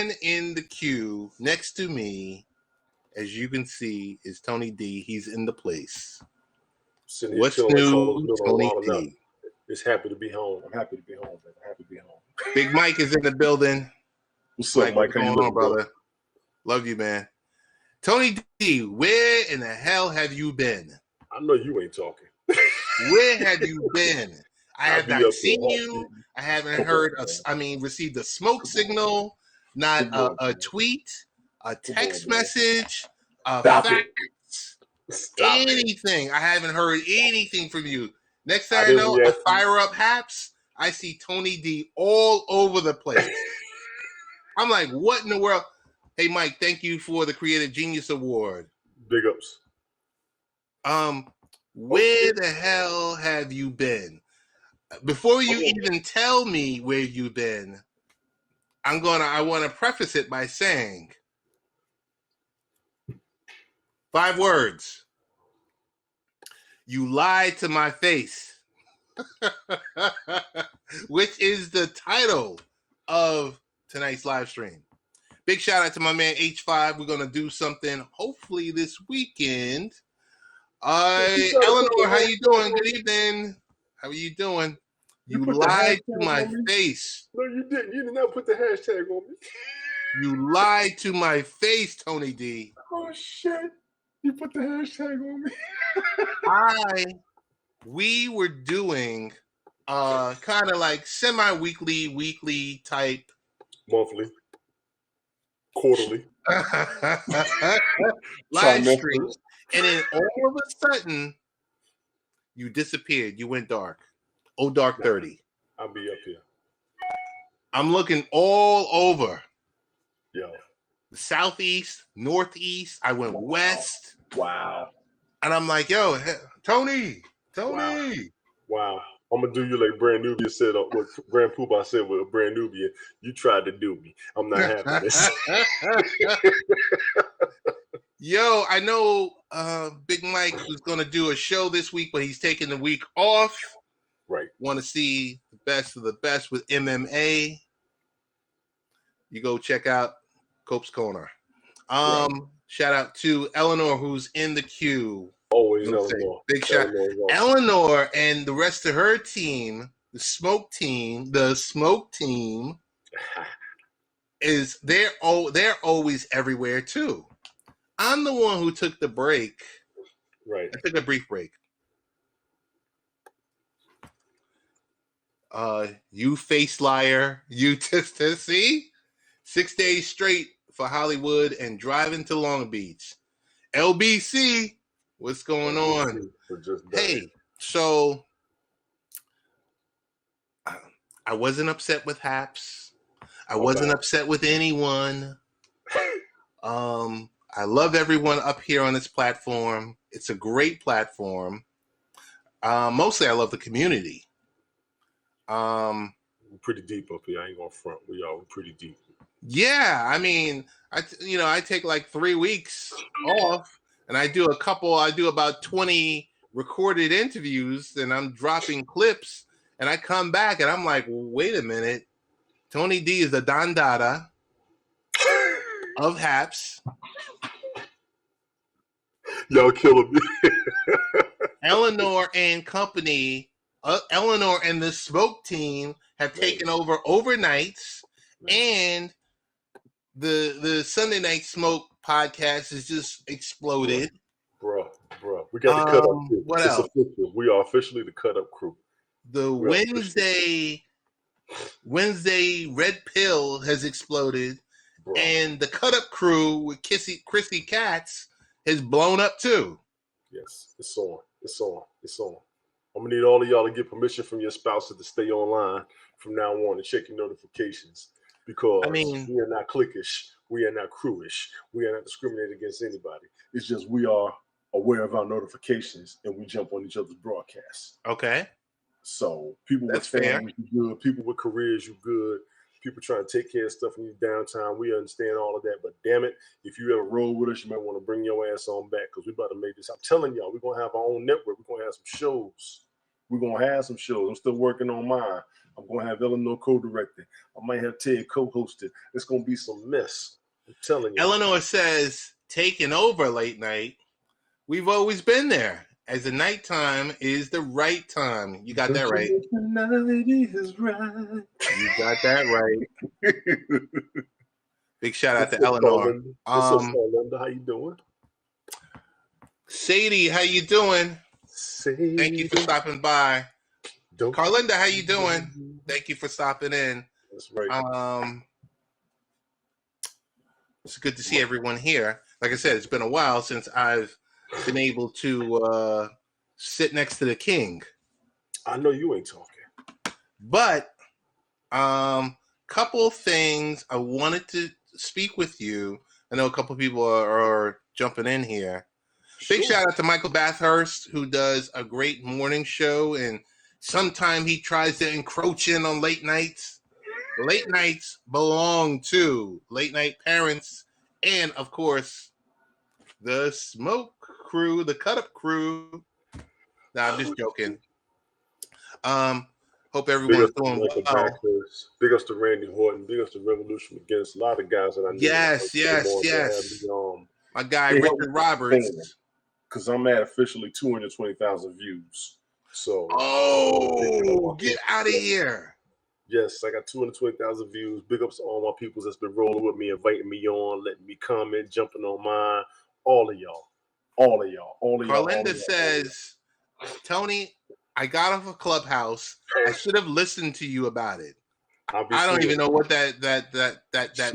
man in the queue next to me, as you can see, is Tony D. He's in the place. Sitting here What's chilling like new, Carlos Miller Tony on Wild 'N Out. D? It's happy to be home. I'm happy to be home, man. I'm happy to be home. Big Mike is in the building. What's up, Mike? What's going on, brother? Love you, man. Tony D, where in the hell have you been? I know you ain't talking. Where have you been? I have not seen you. I haven't received a smoke signal, not a tweet, a text message, a fax, anything. I haven't heard anything from you. Next thing I know, I fire up Haps. I see Tony D all over the place. I'm like, what in the world? Hey, Mike, thank you for the Creative Genius Award. Big ups. Where the hell have you been? Before you even tell me where you've been, I want to preface it by saying 5 words. You lied to my face, which is the title of tonight's live stream. Big shout out to my man H5. We're going to do something hopefully this weekend. Eleanor, how you doing? Good evening. How are you doing? You lied to my face. No, you didn't. You did not put the hashtag on me. You lied to my face, Tony D. Oh, shit. You put the hashtag on me. We were doing kind of like semi-weekly, weekly type. Monthly. Quarterly. Live streams. And then all of a sudden, you disappeared. You went dark. Oh, dark 30. I'll be up here. I'm looking all over. Yo. The southeast, northeast. I went west. Wow. And I'm like, yo, Tony. Wow. I'm going to do you like Brand Nubia said, what Grand Poobah said with Brand Nubia. You tried to do me. I'm not having this. Yo, I know Big Mike was going to do a show this week, but he's taking the week off. Right. Want to see the best of the best with MMA. You go check out Cope's Corner. Right. Shout out to Eleanor, who's in the queue. Always Eleanor. Big shout. Eleanor and the rest of her team, the smoke team, is they're always everywhere too. I'm the one who took the break. Right. I took a brief break. You face liar. You just see 6 days straight for Hollywood and driving to Long Beach. LBC, what's going on? Hey, so I wasn't upset with Haps. I wasn't upset with anyone. I love everyone up here on this platform. It's a great platform. Mostly I love the community. We're pretty deep up here. I ain't gonna front. We're pretty deep. Yeah, I mean, I take like 3 weeks off and I do about 20 recorded interviews and I'm dropping clips and I come back and I'm like, wait a minute. Tony D is the Don Dada of Haps. Y'all killing me. Eleanor and company, Eleanor and the smoke team have taken over overnights, and the Sunday Night Smoke podcast has just exploded. Bro, we got the cut up crew. What else? Official. We are officially the cut up crew. The Wednesday Red Pill has exploded, bro. And the cut up crew with Chrissy Katz has blown up too. Yes, it's on. I'm gonna need all of y'all to get permission from your spouses to stay online from now on and check your notifications because we are not cliquish, we are not crewish, we are not discriminating against anybody. It's just we are aware of our notifications and we jump on each other's broadcasts. Okay. So people with families, you good. People with careers, you good. People trying to take care of stuff in your downtime. We understand all of that. But damn it, if you ever roll with us, you might want to bring your ass on back because we about to make this. I'm telling y'all, we're going to have our own network. We're going to have some shows. I'm still working on mine. I'm going to have Eleanor co-directing. I might have Ted co-hosted. It's going to be some mess. I'm telling you. Eleanor says, taking over late night. We've always been there. As the nighttime is the right time. You got that right. The night is right. You got that right. Big shout out to Eleanor. What's up, Linda? How you doing? Sadie, how you doing? Sadie. Thank you for stopping by. Carlinda, how you doing? Thank you for stopping in. That's right. It's good to see everyone here. Like I said, it's been a while since I've been able to sit next to the king. I know you ain't talking. But couple things I wanted to speak with you. I know a couple people are jumping in here. Big shout out to Michael Bathurst, who does a great morning show, and sometimes he tries to encroach in on late nights. Late nights belong to late night parents and, of course, the smoke crew, the cut up crew. Nah, I'm just joking. Hope everyone's doing well. Big ups to Randy Horton. Big ups to Revolution Against. A lot of guys that I know. Yes. My guy, Richard Roberts. Because I'm at officially 220,000 views. So. Oh, get out of here. Yes, I got 220,000 views. Big ups to all my peoples that's been rolling with me, inviting me on, letting me comment, jumping on mine. All of y'all. Carlinda says, Tony, I got off a Clubhouse. I should have listened to you about it. I don't even know what that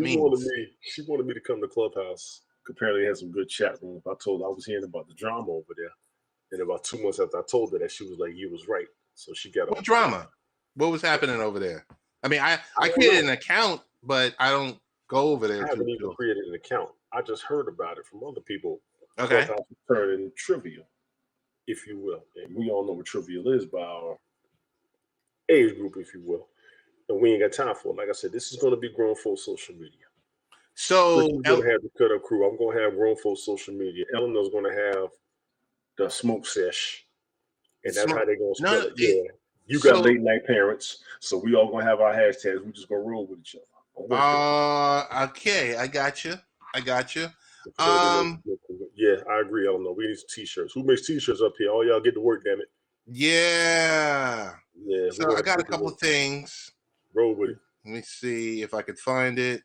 means. She wanted me to come to Clubhouse. Apparently had some good chat rooms. I was hearing about the drama over there. And about 2 months after I told her that, she was like, you was right. So she got what drama? What was happening over there? I mean, I created an account, but I don't go over there. I haven't even created an account. I just heard about it from other people. Okay. Clubhouse is turning trivial, if you will. And we all know what trivial is by our age group, if you will. And we ain't got time for it. Like I said, this is going to be grown folk social media. So I'm going to have the cut up crew. I'm going to have grown folk social media. Eleanor's going to have the smoke sesh. And that's how they're going to spell it. Yeah. You got late night parents. So we all going to have our hashtags. We're just going to roll with each other. Okay. I got you. Yeah, I agree. Eleanor. We need some t-shirts. Who makes t-shirts up here? All y'all get to work, damn it. Yeah. So I got a couple of things. Roll with it. Let me see if I could find it.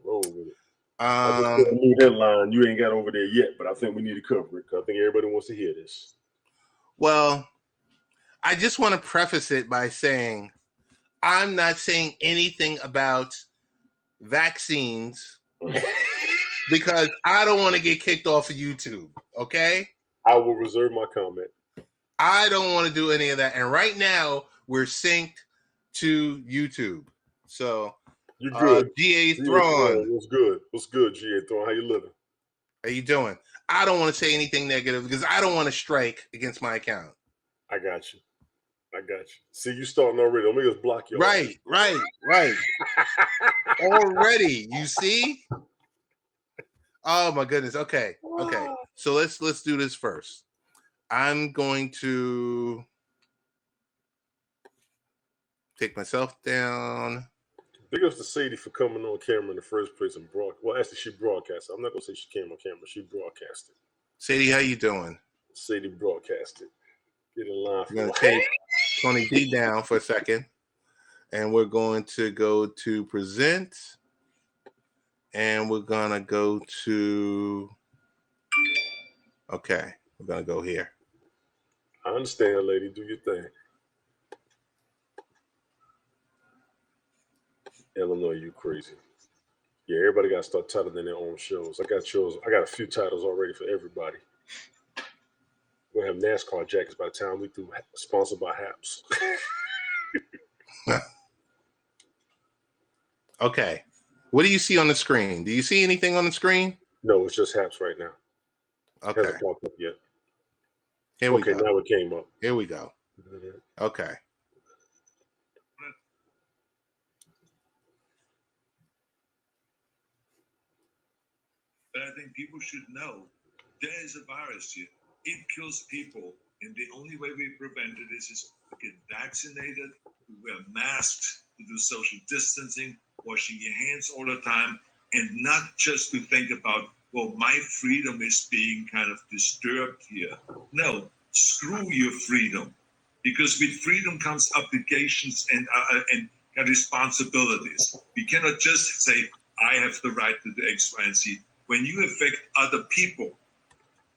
Roll with it. I just put a new headline. You ain't got over there yet, but I think we need to cover it because I think everybody wants to hear this. Well, I just want to preface it by saying I'm not saying anything about vaccines because I don't want to get kicked off of YouTube, okay? I will reserve my comment. I don't want to do any of that. And right now, we're synced to YouTube. So, you good. G.A. Thrawn. What's good, G.A. Thrawn? How you living? How you doing? I don't want to say anything negative because I don't want to strike against my account. I got you. See, you starting already. Don't make us block you. Right. Already, you see? Oh my goodness. Okay. So let's do this first. I'm going to take myself down. Big ups to Sadie for coming on camera in the first place and actually she broadcasted. I'm not gonna say she came on camera. She broadcasted. Sadie, how you doing? Sadie broadcasted. Get in line. I'm gonna take Tony D down for a second, and we're going to go to present, and we're gonna go to. Okay, we're gonna go here. I understand, lady. Do your thing. Eleanor, you crazy. Yeah, everybody got to start titling their own shows. I got a few titles already for everybody. We'll have NASCAR jackets by the time we do, sponsored by Haps. Okay. What do you see on the screen? Do you see anything on the screen? No, it's just Haps right now. Okay. Hasn't popped up yet. Here we go. Okay, now it came up. Here we go. Okay. But I think people should know there is a virus here. It kills people. And the only way we prevent it is just get vaccinated wear masks, to do social distancing, washing your hands all the time, and not just to think about, well, my freedom is being kind of disturbed here. No, screw your freedom, because with freedom comes obligations and responsibilities. We cannot just say, I have the right to do X, Y, and Z. When you affect other people,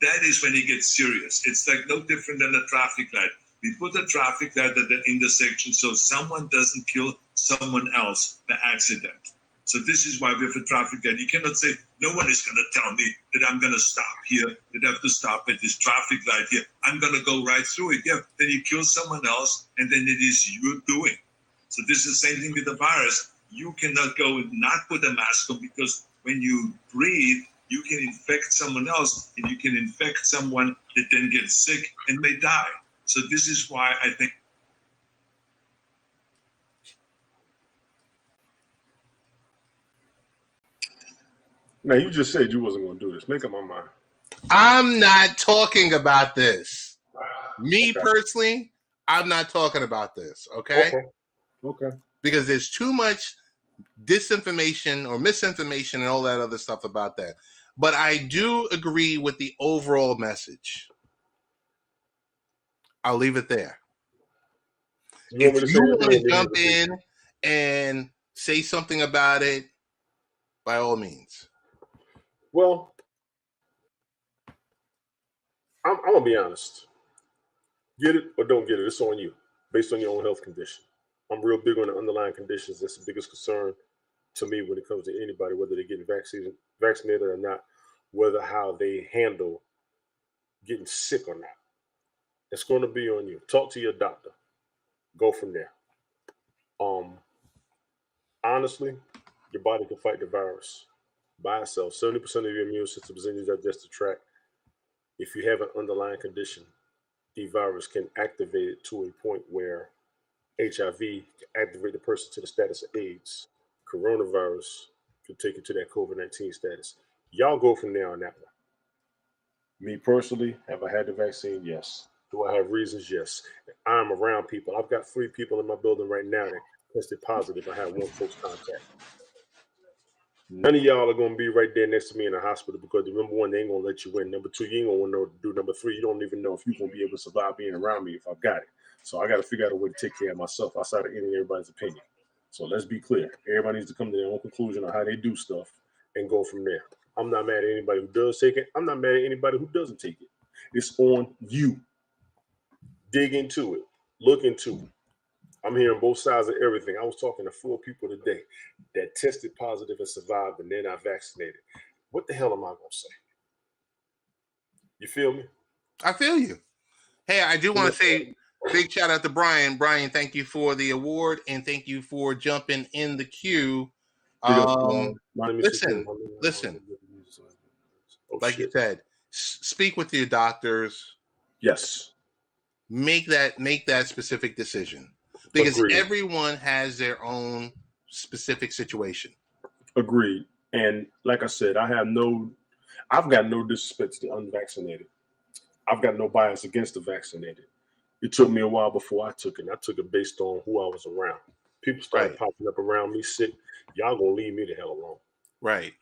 that is when it gets serious. It's like no different than a traffic light. We put a traffic light at the intersection so someone doesn't kill someone else by accident. So this is why we have a traffic light. You cannot say, no one is going to tell me that I'm going to stop here, that I have to stop at this traffic light here. I'm going to go right through it. Yeah, then you kill someone else, and then it is your doing. So this is the same thing with the virus. You cannot go and not put a mask on, because when you breathe, you can infect someone else, and you can infect someone that then gets sick and may die. So this is why I think. Now, you just said you wasn't going to do this. Make up my mind. I'm not talking about this. Me personally, I'm not talking about this. Okay. Because there's too much disinformation or misinformation and all that other stuff about that. But I do agree with the overall message. I'll leave it there. If you want to jump in and say something about it, by all means. Well, I'm going to be honest. Get it or don't get it. It's on you, based on your own health condition. I'm real big on the underlying conditions. That's the biggest concern to me when it comes to anybody, whether they're getting vaccinated or not, whether how they handle getting sick or not. It's going to be on you. Talk to your doctor. Go from there. Honestly, your body can fight the virus by itself. 70% of your immune system is in your digestive tract. If you have an underlying condition, the virus can activate it to a point where HIV can activate the person to the status of AIDS. Coronavirus can take you to that COVID-19 status. Y'all go from there on that one. Me personally, have I had the vaccine? Yes. Do I have reasons? Yes. I'm around people. I've got 3 people in my building right now that tested positive. I had 1 close contact. None of y'all are going to be right there next to me in the hospital, because number 1, they ain't going to let you in. Number 2, you ain't going to want to do. Number 3, you don't even know if you're going to be able to survive being around me if I've got it. So I got to figure out a way to take care of myself outside of any and everybody's opinion. So let's be clear. Everybody needs to come to their own conclusion on how they do stuff and go from there. I'm not mad at anybody who does take it. I'm not mad at anybody who doesn't take it. It's on you. Dig into it. Look into it. I'm hearing both sides of everything. I was talking to 4 people today that tested positive and survived, and they're not vaccinated. What the hell am I going to say? You feel me? I feel you. Hey, I do want to say big shout out to Brian. Brian, thank you for the award, and thank you for jumping in the queue. Listen. Like you said, speak with your doctors. Yes. Make that specific decision, because everyone has their own specific situation. Agreed. And like I said, I've got no disrespect to the unvaccinated. I've got no bias against the vaccinated. It took me a while before I took it. And I took it based on who I was around. People started popping up around me sick. Y'all gonna leave me the hell alone. Right.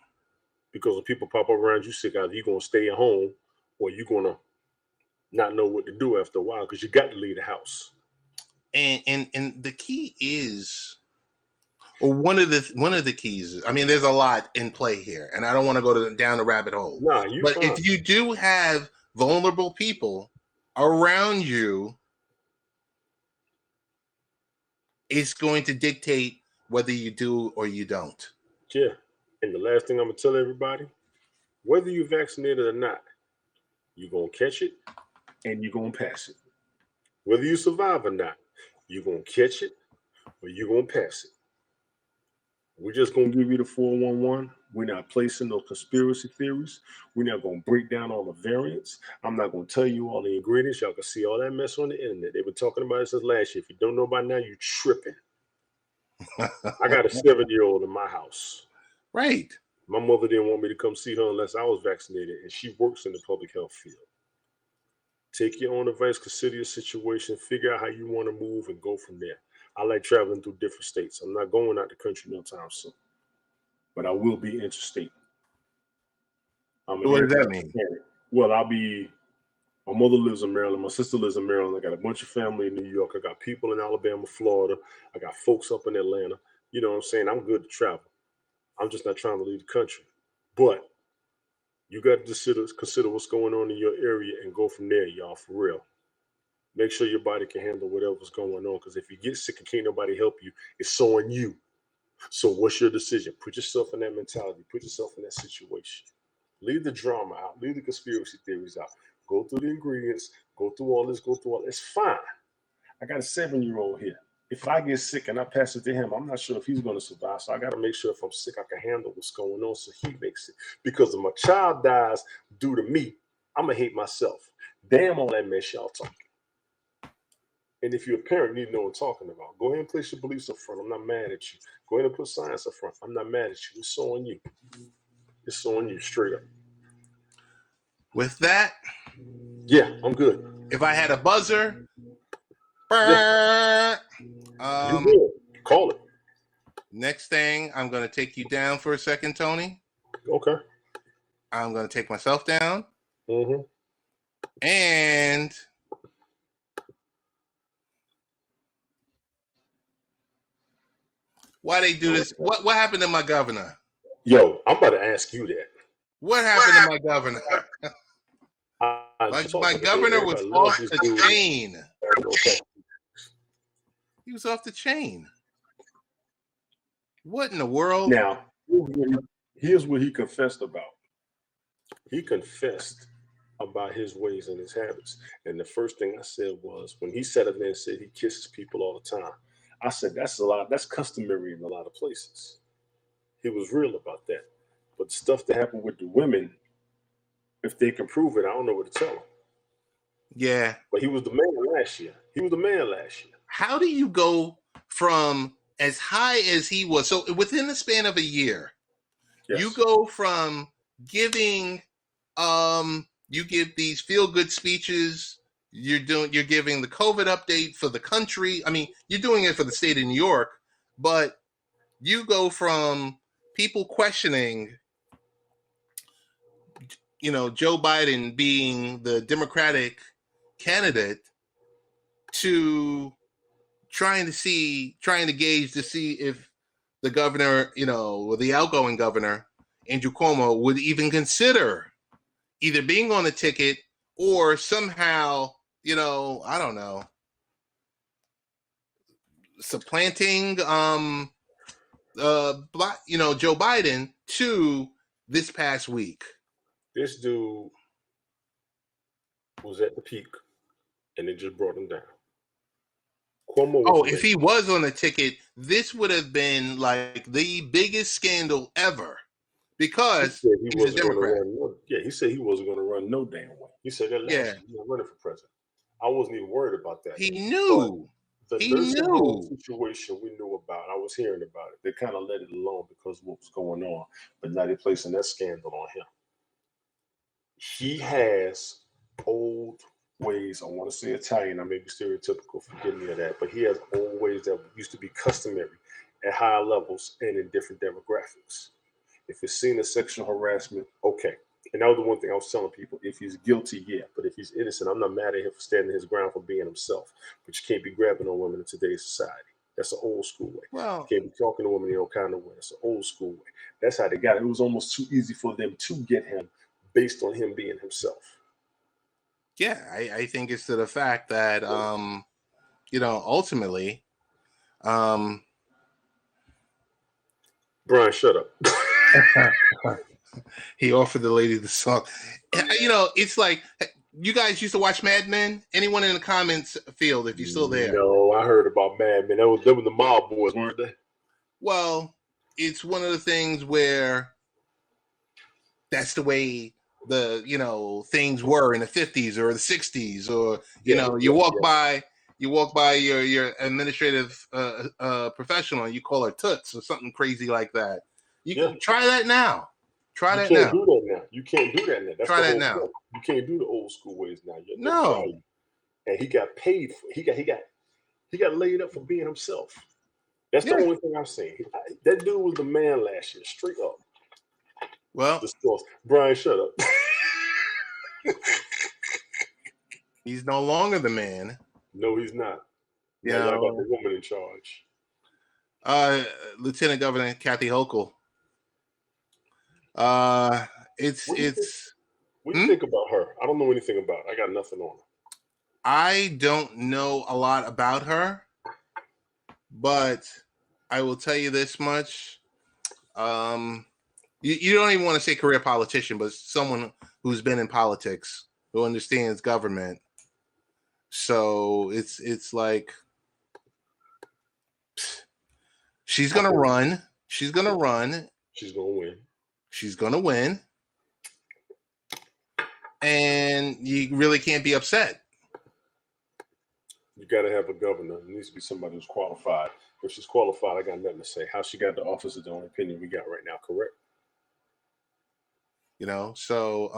Because when people pop up around you sick, either you're gonna stay at home or you're gonna not know what to do after a while, because you got to leave the house. And the key is, or one of the keys is, I mean, there's a lot in play here, and I don't want to go down the rabbit hole. But fine. If you do have vulnerable people around you, it's going to dictate whether you do or you don't. Yeah. And the last thing I'm going to tell everybody, whether you're vaccinated or not, you're going to catch it and you're going to pass it. Whether you survive or not, you're going to catch it or you're going to pass it. We're just going to give you the 411. We're not placing no conspiracy theories. We're not going to break down all the variants. I'm not going to tell you all the ingredients. Y'all can see all that mess on the internet. They've been talking about it since last year. If you don't know by now, you're tripping. I got a 7-year-old in my house. Right. My mother didn't want me to come see her unless I was vaccinated, and she works in the public health field. Take your own advice, consider your situation, figure out how you want to move, and go from there. I like traveling through different states. I'm not going out the country no time soon, but I will be interstate. What does that mean? Well, my mother lives in Maryland. My sister lives in Maryland. I got a bunch of family in New York. I got people in Alabama, Florida. I got folks up in Atlanta. You know what I'm saying? I'm good to travel. I'm just not trying to leave the country. But you got to consider what's going on in your area and go from there, y'all, for real. Make sure your body can handle whatever's going on, because if you get sick and can't nobody help you, it's on you. So what's your decision? Put yourself in that mentality. Put yourself in that situation. Leave the drama out. Leave the conspiracy theories out. Go through the ingredients. Go through all this. It's fine. I got a 7-year-old here. If I get sick and I pass it to him, I'm not sure if he's going to survive. So I got to make sure if I'm sick, I can handle what's going on so he makes it. Because if my child dies due to me, I'm going to hate myself. Damn all that mess y'all talking. And if you're a parent, you need to know what I'm talking about. Go ahead and place your beliefs up front. I'm not mad at you. Go ahead and put science up front. I'm not mad at you. It's on you. It's on you, straight up. With that, yeah, I'm good. If I had a buzzer, you good. Call it. Next thing, I'm going to take you down for a second, Tony. Okay. I'm going to take myself down. Mm-hmm. And why they do this? What happened to my governor? Yo, I'm about to ask you that. What happened to my governor? My governor was off the chain. He was off the chain. What in the world? Now, here's what he confessed about. He confessed about his ways and his habits. And the first thing I said was, when he sat up there and said he kisses people all the time, I said, that's customary in a lot of places. He was real about that. But the stuff that happened with the women, if they can prove it, I don't know what to tell them. Yeah. But he was the man last year. How do you go from as high as he was? So within the span of a year, yes, you go from giving, you give these feel-good speeches. You're giving the COVID update for the country. I mean, you're doing it for the state of New York, but you go from people questioning, Joe Biden being the Democratic candidate to trying to gauge to see if the governor, or the outgoing governor, Andrew Cuomo, would even consider either being on the ticket or somehow, I don't know, supplanting, Joe Biden to this past week. This dude was at the peak, and it just brought him down. Cuomo if he was on the ticket, this would have been like the biggest scandal ever, because he was a Democrat. He said he wasn't going to run no damn way. He said that last year, he was running for president. I wasn't even worried about that. He knew. The nursing home situation we knew about. I was hearing about it. They kind of let it alone because of what was going on, but now they're placing that scandal on him. He has old ways. I want to say Italian. I may be stereotypical. Forgive me of that, but he has old ways that used to be customary at higher levels and in different demographics. If it's seen as sexual harassment, okay. And that was the one thing I was telling people. If he's guilty, yeah. But if he's innocent, I'm not mad at him for standing his ground for being himself. But you can't be grabbing on women in today's society. That's an old school way. Well, you can't be talking to women in no kind of way. It's an old school way. That's how they got it. It was almost too easy for them to get him based on him being himself. Yeah, I think it's to the fact that, ultimately, Brian, shut up. He offered the lady the song. It's like, you guys used to watch Mad Men? Anyone in the comments field, if you're still there? No, I heard about Mad Men. They were the mob boys, weren't they? Well, it's one of the things where that's the way the things were in the 50s or the 60s, or you walk by your administrative professional and you call her Toots or something crazy like that. You can try that now. You can't do that now. You can't do that now. That's try that now. Point. You can't do the old school ways now. No. And he got paid for. He He got laid up for being himself. That's the only thing I've seen. That dude was the man last year, straight up. Well, Brian, shut up. He's no longer the man. No, he's not. Yeah, I got the woman in charge. Lieutenant Governor Kathy Hochul. It's. What do you think about her? I don't know anything about her. I got nothing on her. I don't know a lot about her, but I will tell you this much. You don't even want to say career politician, but someone who's been in politics, who understands government. So it's like she's gonna run. She's gonna run. She's gonna win. She's gonna win. And you really can't be upset. You got to have a governor. It needs to be somebody who's qualified. If she's qualified, I got nothing to say. How she got the office is the only opinion we got right now, correct? You know, so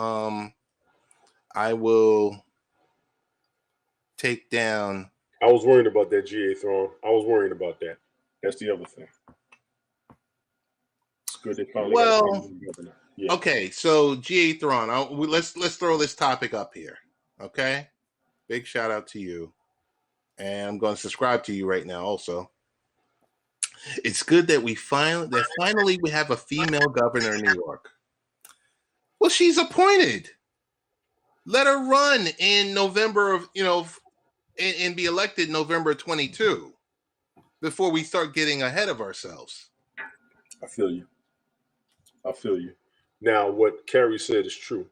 I will take down. I was worried about that GA throne. I was worried about that. That's the other thing. It's good they finally got a governor. Yeah. Okay, so GA Thrawn, let's throw this topic up here. Okay, big shout out to you, and I'm going to subscribe to you right now. Also, it's good that we finally we have a female governor in New York. Well, she's appointed. Let her run in November of and be elected November 22 before we start getting ahead of ourselves. I feel you. Now, what Carrie said is true.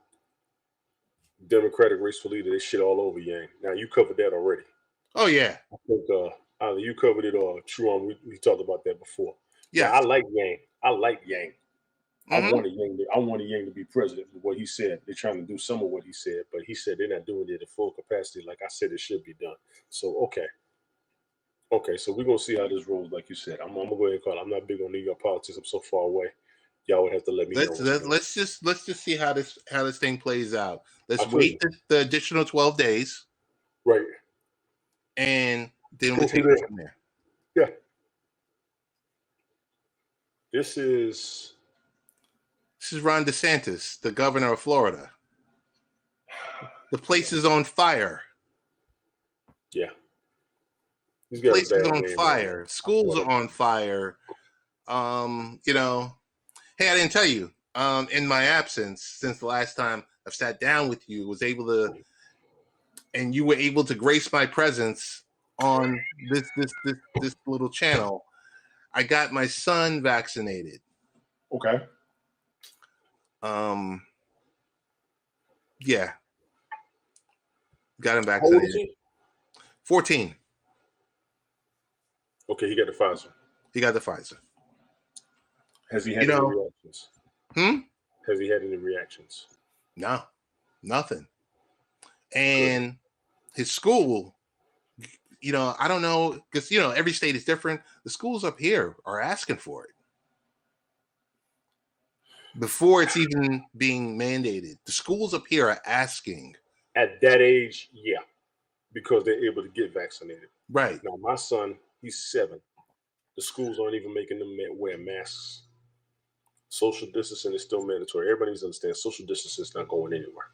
Democratic race for leader, they shit all over Yang. Now, you covered that already. Oh, yeah. I think either you covered it or Truon, we talked about that before. Yeah, I like Yang. Mm-hmm. I wanted Yang to be president for what he said. They're trying to do some of what he said, but he said they're not doing it at full capacity like I said it should be done. So, okay, so we're going to see how this rolls, like you said. I'm going to go ahead and call it. I'm not big on New York politics. I'm so far away. Y'all would have to let me know. Let's just see how this thing plays out. Let's wait the additional 12 days. Right. And then we'll take it from there. Yeah. This is Ron DeSantis, the governor of Florida. The place is on fire. Yeah. The place is on fire. Man. Schools are on fire. Hey, I didn't tell you. In my absence, since the last time I've sat down with you, and you were able to grace my presence on this little channel. I got my son vaccinated. Okay. Yeah. Got him vaccinated. How old is he? 14. Okay, he got the Pfizer. Has he had any reactions? Has he had any reactions? No, nothing. And his school, I don't know, because, every state is different. The schools up here are asking for it. Before it's even being mandated, the schools up here are asking. At that age, yeah, because they're able to get vaccinated. Right. Now, my son, he's 7. The schools aren't even making them wear masks. Social distancing is still mandatory. Everybody needs to understand social distancing is not going anywhere.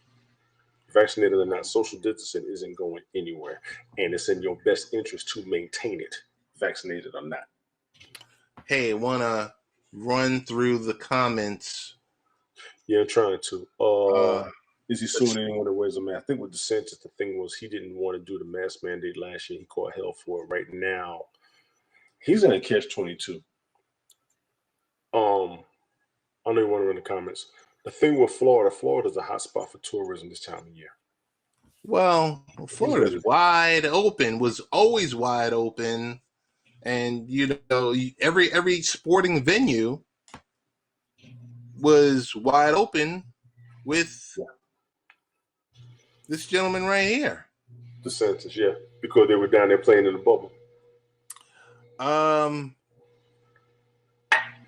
Vaccinated or not, social distancing isn't going anywhere. And it's in your best interest to maintain it, vaccinated or not. Hey, I want to run through the comments. Yeah, I'm trying to. Is he suing anyone that wears a mask? I think with DeSantis, the thing was he didn't want to do the mask mandate last year. He caught hell for it. Right now, he's in a catch-22. I know you want to in the comments. The thing with Florida's a hot spot for tourism this time of year. Well, Florida's wide open, was always wide open. And, every sporting venue was wide open with this gentleman right here. DeSantis, yeah, because they were down there playing in the bubble.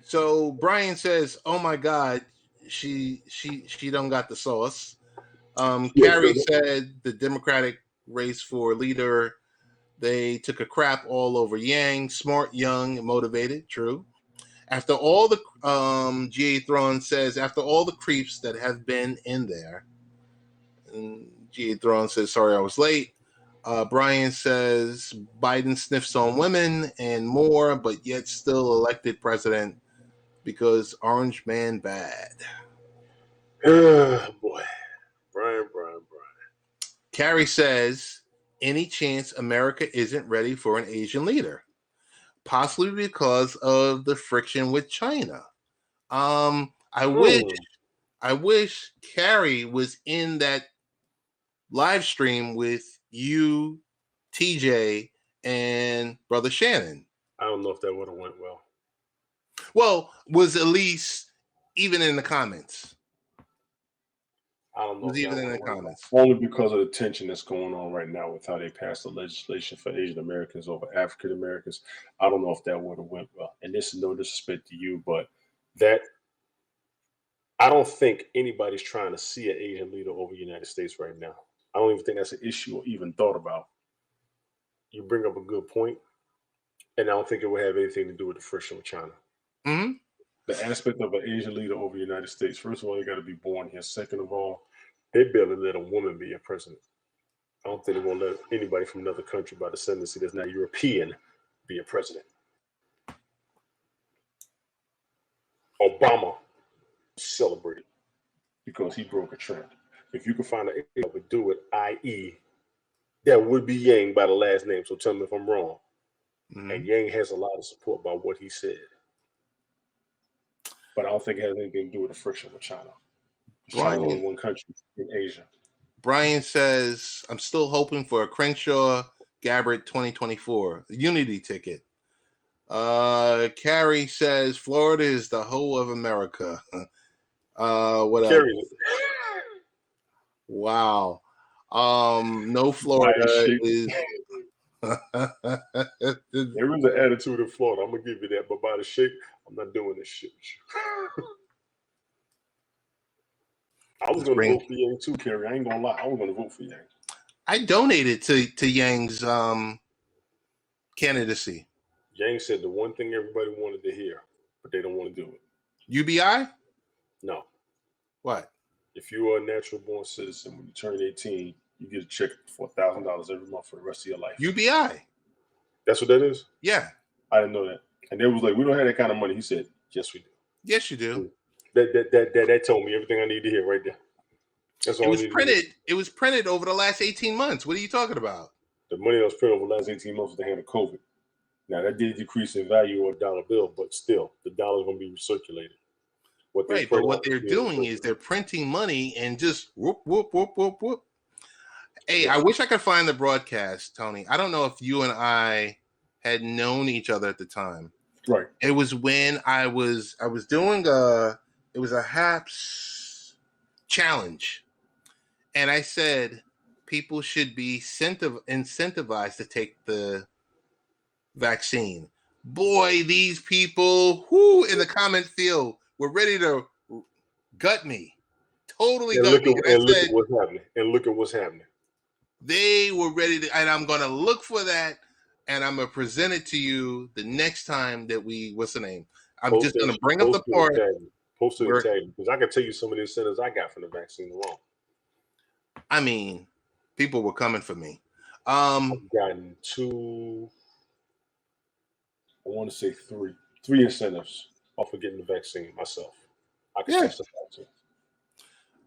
So Brian says, "Oh my God, she don't got the sauce." Carrie said the Democratic race for leader They took a crap all over Yang. Smart, young, motivated. True. After all the G.A. Thrawn says, after all the creeps that have been in there, G.A. Thrawn says, sorry I was late. Brian says Biden sniffs on women and more, but yet still elected president because Orange Man bad. Boy. Brian. Carrie says, any chance America isn't ready for an Asian leader? Possibly because of the friction with China. I wish Carrie was in that live stream with you, TJ, and Brother Shannon. I don't know if that would have went well. Well, was at least even in the comments. I don't know. Was even in the comments. Only because of the tension that's going on right now with how they passed the legislation for Asian Americans over African Americans. I don't know if that would have went well. And this is no disrespect to you, but that I don't think anybody's trying to see an Asian leader over the United States right now. I don't even think that's an issue or even thought about. You bring up a good point, and I don't think it would have anything to do with the friction with China. Mm-hmm. The aspect of an Asian leader over the United States, first of all, you got to be born here. Second of all, they barely let a woman be a president. I don't think they're going to let anybody from another country by descendancy that's not European be a president. Obama celebrated because he broke a trend. If you can find an Asian that would do it, i.e., that would be Yang by the last name. So tell me if I'm wrong. Mm-hmm. And Yang has a lot of support about what he said. But I don't think it has anything to do with the friction with China. China is one country in Asia. Brian says, I'm still hoping for a Crenshaw Gabbard 2024 Unity ticket. Carrie says, Florida is the whole of America. What else? Wow. No Florida is. There is an attitude in Florida. I'm going to give you that. But by the shape, I'm not doing this shit with you. I was going to vote for Yang too, Carrie. I ain't going to lie. I was going to vote for Yang. I donated to Yang's candidacy. Yang said the one thing everybody wanted to hear, but they don't want to do it. UBI? No. What? If you are a natural born citizen, when you turn 18, you get a check for $1,000 every month for the rest of your life. UBI. That's what that is? Yeah. I didn't know that. And they was like, we don't have that kind of money. He said, yes, we do. Yes, you do. That told me everything I need to hear right there. That's all it was printed over the last 18 months. What are you talking about? The money that was printed over the last 18 months was the hand of COVID. Now, that did decrease in value of a dollar bill, but still, the dollar's going to be recirculated. But what they're doing is they're printing money and just whoop, whoop, whoop, whoop, whoop. Hey, I wish I could find the broadcast, Tony. I don't know if you and I had known each other at the time. Right. It was when I was doing a HAPS challenge. And I said people should be incentivized to take the vaccine. Boy, these people who in the comment field were ready to gut me. Totally gut me. Look at what's happening. And look at what's happening. They were ready to, and I'm going to look for that, and I'm going to present it to you the next time that what's the name? I'm just going to bring up the part. Post it and tag me, because I can tell you some of the incentives I got from the vaccine alone. I mean, people were coming for me. I've gotten I want to say three incentives off of getting the vaccine myself. I can testify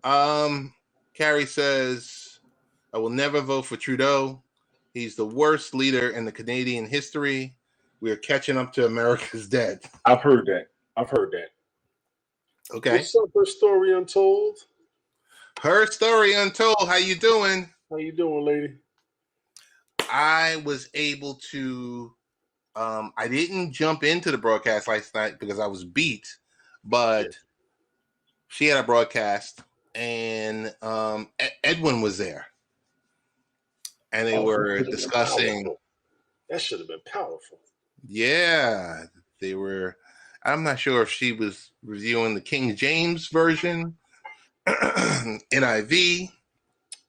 to. Carrie says, I will never vote for Trudeau. He's the worst leader in the Canadian history. We are catching up to America's debt. I've heard that. Okay. What's up, Her Story Untold? Her Story Untold. How you doing? How you doing, lady? I was able to I didn't jump into the broadcast last night because I was beat, but she had a broadcast and Edwin was there. And they were discussing. That should have been powerful. Yeah, they were. I'm not sure if she was reviewing the King James version, NIV.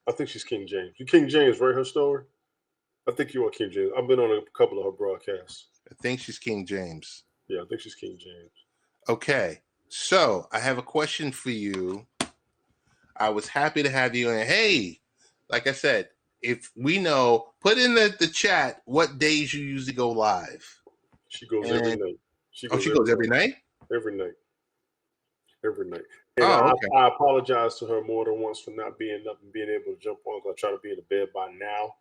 I think she's King James. You King James, right? Her story. I think you are King James. I've been on a couple of her broadcasts. I think she's King James. Yeah, I think she's King James. Okay, so I have a question for you. I was happy to have you. And hey, like I said, if we know, put in the chat what days you usually go live. She goes every night. She goes every night? Every night. Every night. And okay. I apologize to her more than once for not being up and being able to jump on. I try to be in the bed by now.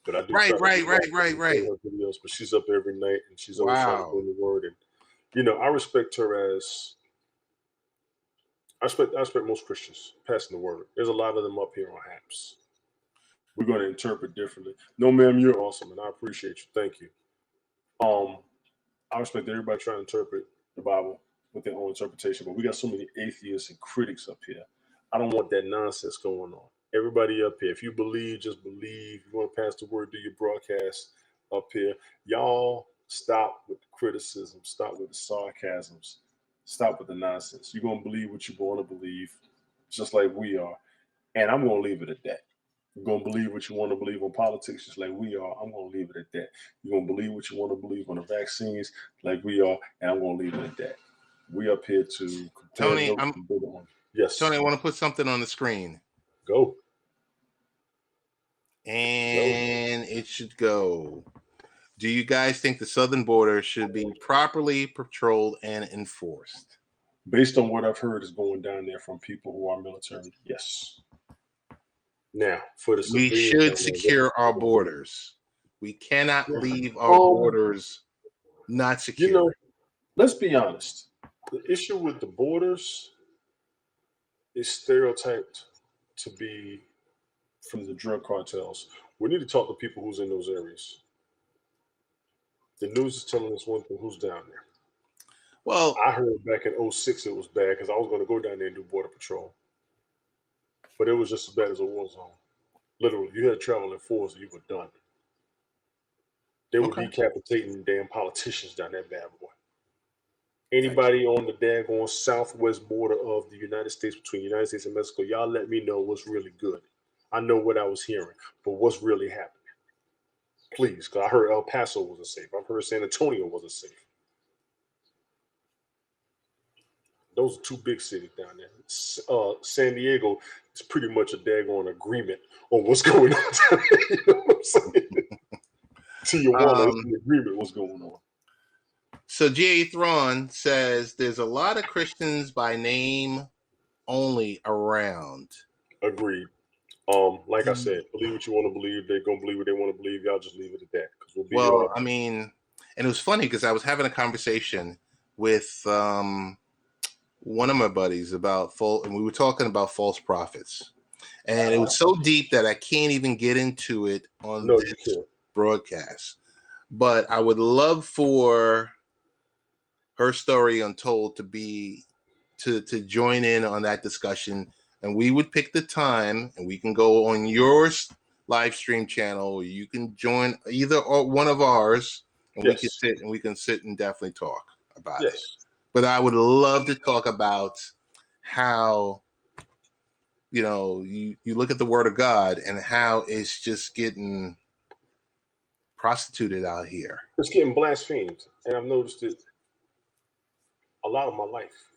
But I do right. her videos, but she's up every night and she's always trying to bring the word. And you know, I respect her as I respect most Christians passing the word. There's a lot of them up here on Haps. We're going to interpret differently. No, ma'am, you're awesome, and I appreciate you. Thank you. I respect everybody trying to interpret the Bible with their own interpretation, but we got so many atheists and critics up here. I don't want that nonsense going on. Everybody up here, if you believe, just believe. If you want to pass the word, do your broadcast up here. Y'all stop with the criticism. Stop with the sarcasms. Stop with the nonsense. You're going to believe what you want to believe, just like we are. And I'm going to leave it at that. You're going to believe what you want to believe on politics, just like we are. I'm going to leave it at that. You're going to believe what you want to believe on the vaccines, like we are. And I'm going to leave it at that. We up here to Tony, yes. Tony, I want to put something on the screen. Go. And it should go. Do you guys think the southern border should be properly patrolled and enforced? Based on what I've heard is going down there from people who are military, yes. Now, for the we should secure our borders. We cannot leave our borders not secure. You know, let's be honest. The issue with the borders is stereotyped to be from the drug cartels. We need to talk to people who's in those areas. The news is telling us one thing, who's down there. Well, I heard back in 2006 it was bad because I was going to go down there and do border patrol. But it was just as bad as a war zone. Literally, you had to travel in fours and you were done. They were decapitating damn politicians down that bad boy. Anybody on the daggone southwest border of the United States, between the United States and Mexico, y'all let me know what's really good. I know what I was hearing, but what's really happening? Please, because I heard El Paso wasn't safe. I've heard San Antonio wasn't safe. Those are two big cities down there. San Diego is pretty much a daggone agreement on what's going on down there. You know what I'm saying? Tijuana is the agreement what's going on. So G.A. Thrawn says there's a lot of Christians by name only around. Agreed. Like I said, believe what you want to believe. They're going to believe what they want to believe. Y'all just leave it at that. Well, I mean, and it was funny because I was having a conversation with one of my buddies about and we were talking about false prophets. And it was so deep that I can't even get into it on this broadcast. But I would love for Her Story Untold to join in on that discussion. And we would pick the time and we can go on your live stream channel, or you can join either or one of ours, and we can sit and definitely talk about it. But I would love to talk about how, you know, you look at the Word of God and how it's just getting prostituted out here. It's getting blasphemed. And I've noticed it a lot of my life.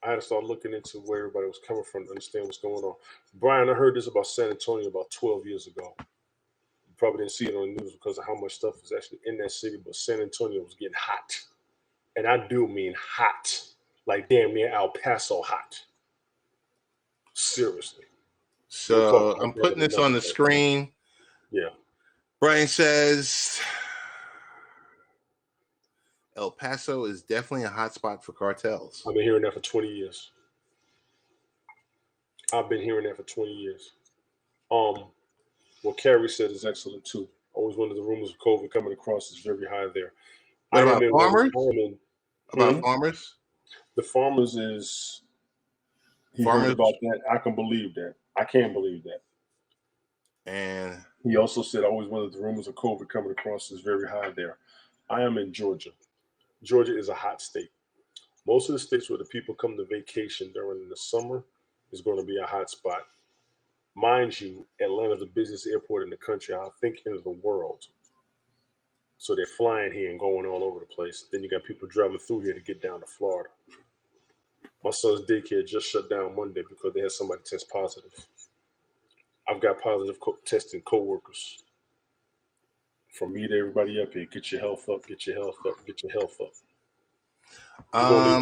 I had to start looking into where everybody was coming from to understand what's going on. Brian, I heard this about San Antonio about 12 years ago. You probably didn't see it on the news because of how much stuff is actually in that city, but San Antonio was getting hot. And I do mean hot. Like damn near El Paso hot. Seriously. So I'm putting this on the screen. Yeah. Brian says El Paso is definitely a hot spot for cartels. I've been hearing that for 20 years. What Carrie said is excellent too. Always one of the rumors of COVID coming across is very high there. What about farmers? Farmers? The farmers is heard about that. I can believe that. I can't believe that. And he also said always one of the rumors of COVID coming across is very high there. I am in Georgia. Georgia is a hot state. Most of the states where the people come to vacation during the summer is going to be a hot spot. Mind you, Atlanta's the busiest airport in the country, I think in the world. So they're flying here and going all over the place. Then you got people driving through here to get down to Florida. My son's daycare just shut down Monday because they had somebody test positive. I've got positive testing coworkers. From me to everybody up here, get your health up, get your health up, get your health up. My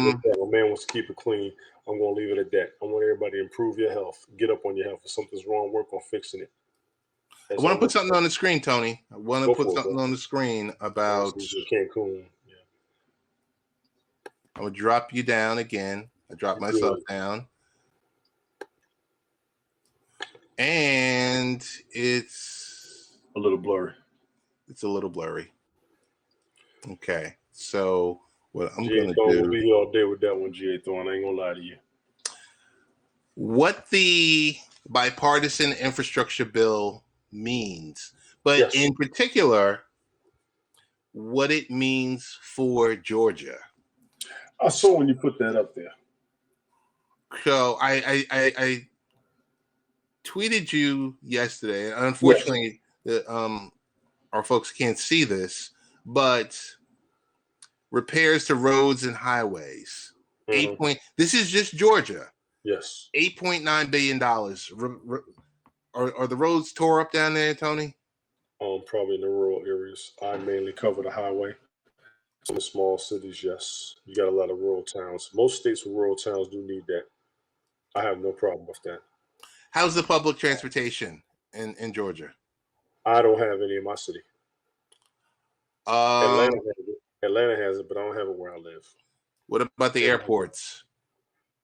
man wants to keep it clean. I'm going to leave it at that. I want everybody to improve your health. Get up on your health. If something's wrong, work on fixing it. I want to put something on the screen, Tony. I want to put something on the screen about Cancun. Yeah. I'm going to drop you down again. I dropped myself down. And it's a little blurry. It's a little blurry. Okay. So what I'm going to do... We'll be here all day with that one, G.A. Thorne. I ain't going to lie to you. What the bipartisan infrastructure bill means, but in particular, what it means for Georgia. I saw when you put that up there. So I tweeted you yesterday. Unfortunately, our folks can't see this, but repairs to roads and highways. This is just Georgia. Yes. $8.9 billion. Are the roads tore up down there, Tony? Probably in the rural areas. I mainly cover the highway. Some small cities, yes. You got a lot of rural towns. Most states with rural towns do need that. I have no problem with that. How's the public transportation in Georgia? I don't have any in my city. Atlanta has it, but I don't have it where I live. What about the airports?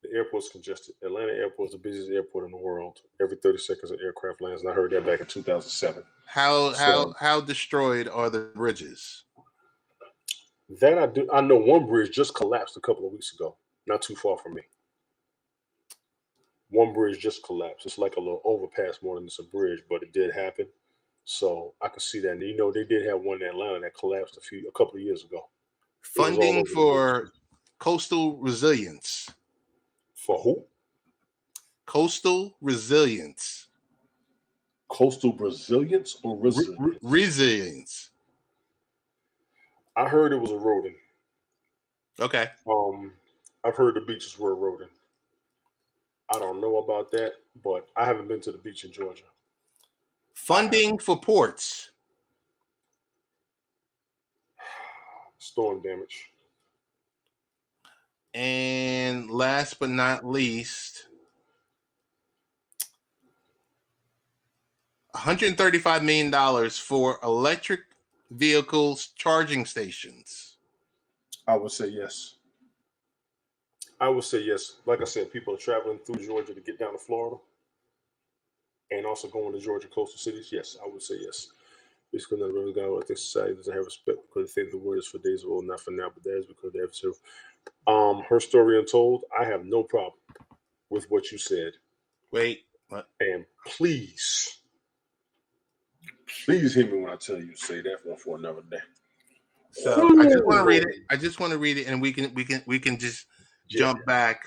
The airport's congested. Atlanta Airport is the busiest airport in the world. Every 30 seconds, an aircraft lands, and I heard that back in 2007. How destroyed are the bridges? That I do. I know one bridge just collapsed a couple of weeks ago, not too far from me. One bridge just collapsed. It's like a little overpass more than it's a bridge, but it did happen. So I could see that. And, they did have one in Atlanta that collapsed a couple of years ago. Funding for coastal resilience. For who? Coastal resilience. Coastal resilience or resilience? Resilience. I heard it was eroding. Okay. I've heard the beaches were eroding. I don't know about that, but I haven't been to the beach in Georgia. Funding for ports. Storm damage. And last but not least, $135 million for electric vehicles charging stations. I would say yes. I would say yes. Like I said, people are traveling through Georgia to get down to Florida and also going to Georgia coastal cities. Yes, I would say yes. Because not really God, I think society doesn't have respect because they think the word is for days of old, not for now, but that is because they have served. Her story untold, I have no problem with what you said. Wait, what? And please hear me when I tell you say that one for another day. So I just want to read it. I just want to read it, and we can just jump back.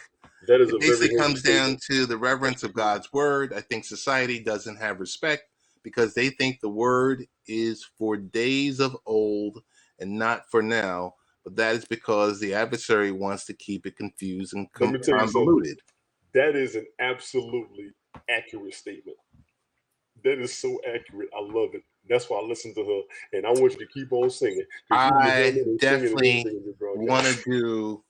That is it basically comes down to the reverence of God's word. I think society doesn't have respect because they think the word is for days of old and not for now. But that is because the adversary wants to keep it confused and convoluted. That is an absolutely accurate statement. That is so accurate. I love it. That's why I listen to her, and I want you to keep on singing. I definitely want to do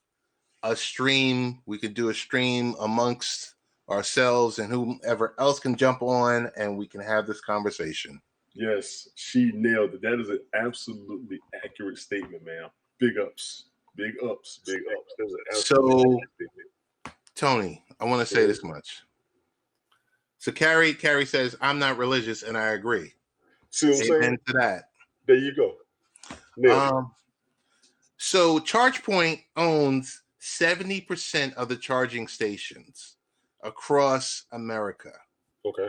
a stream. We could do a stream amongst ourselves and whomever else can jump on, and we can have this conversation. Yes, she nailed it. That is an absolutely accurate statement, ma'am. Big ups, big ups, big ups. So, Tony, I want to say this much. So Carrie says, I'm not religious, and I agree. See what I'm saying? To that. There you go. So ChargePoint owns 70% of the charging stations across America. Okay.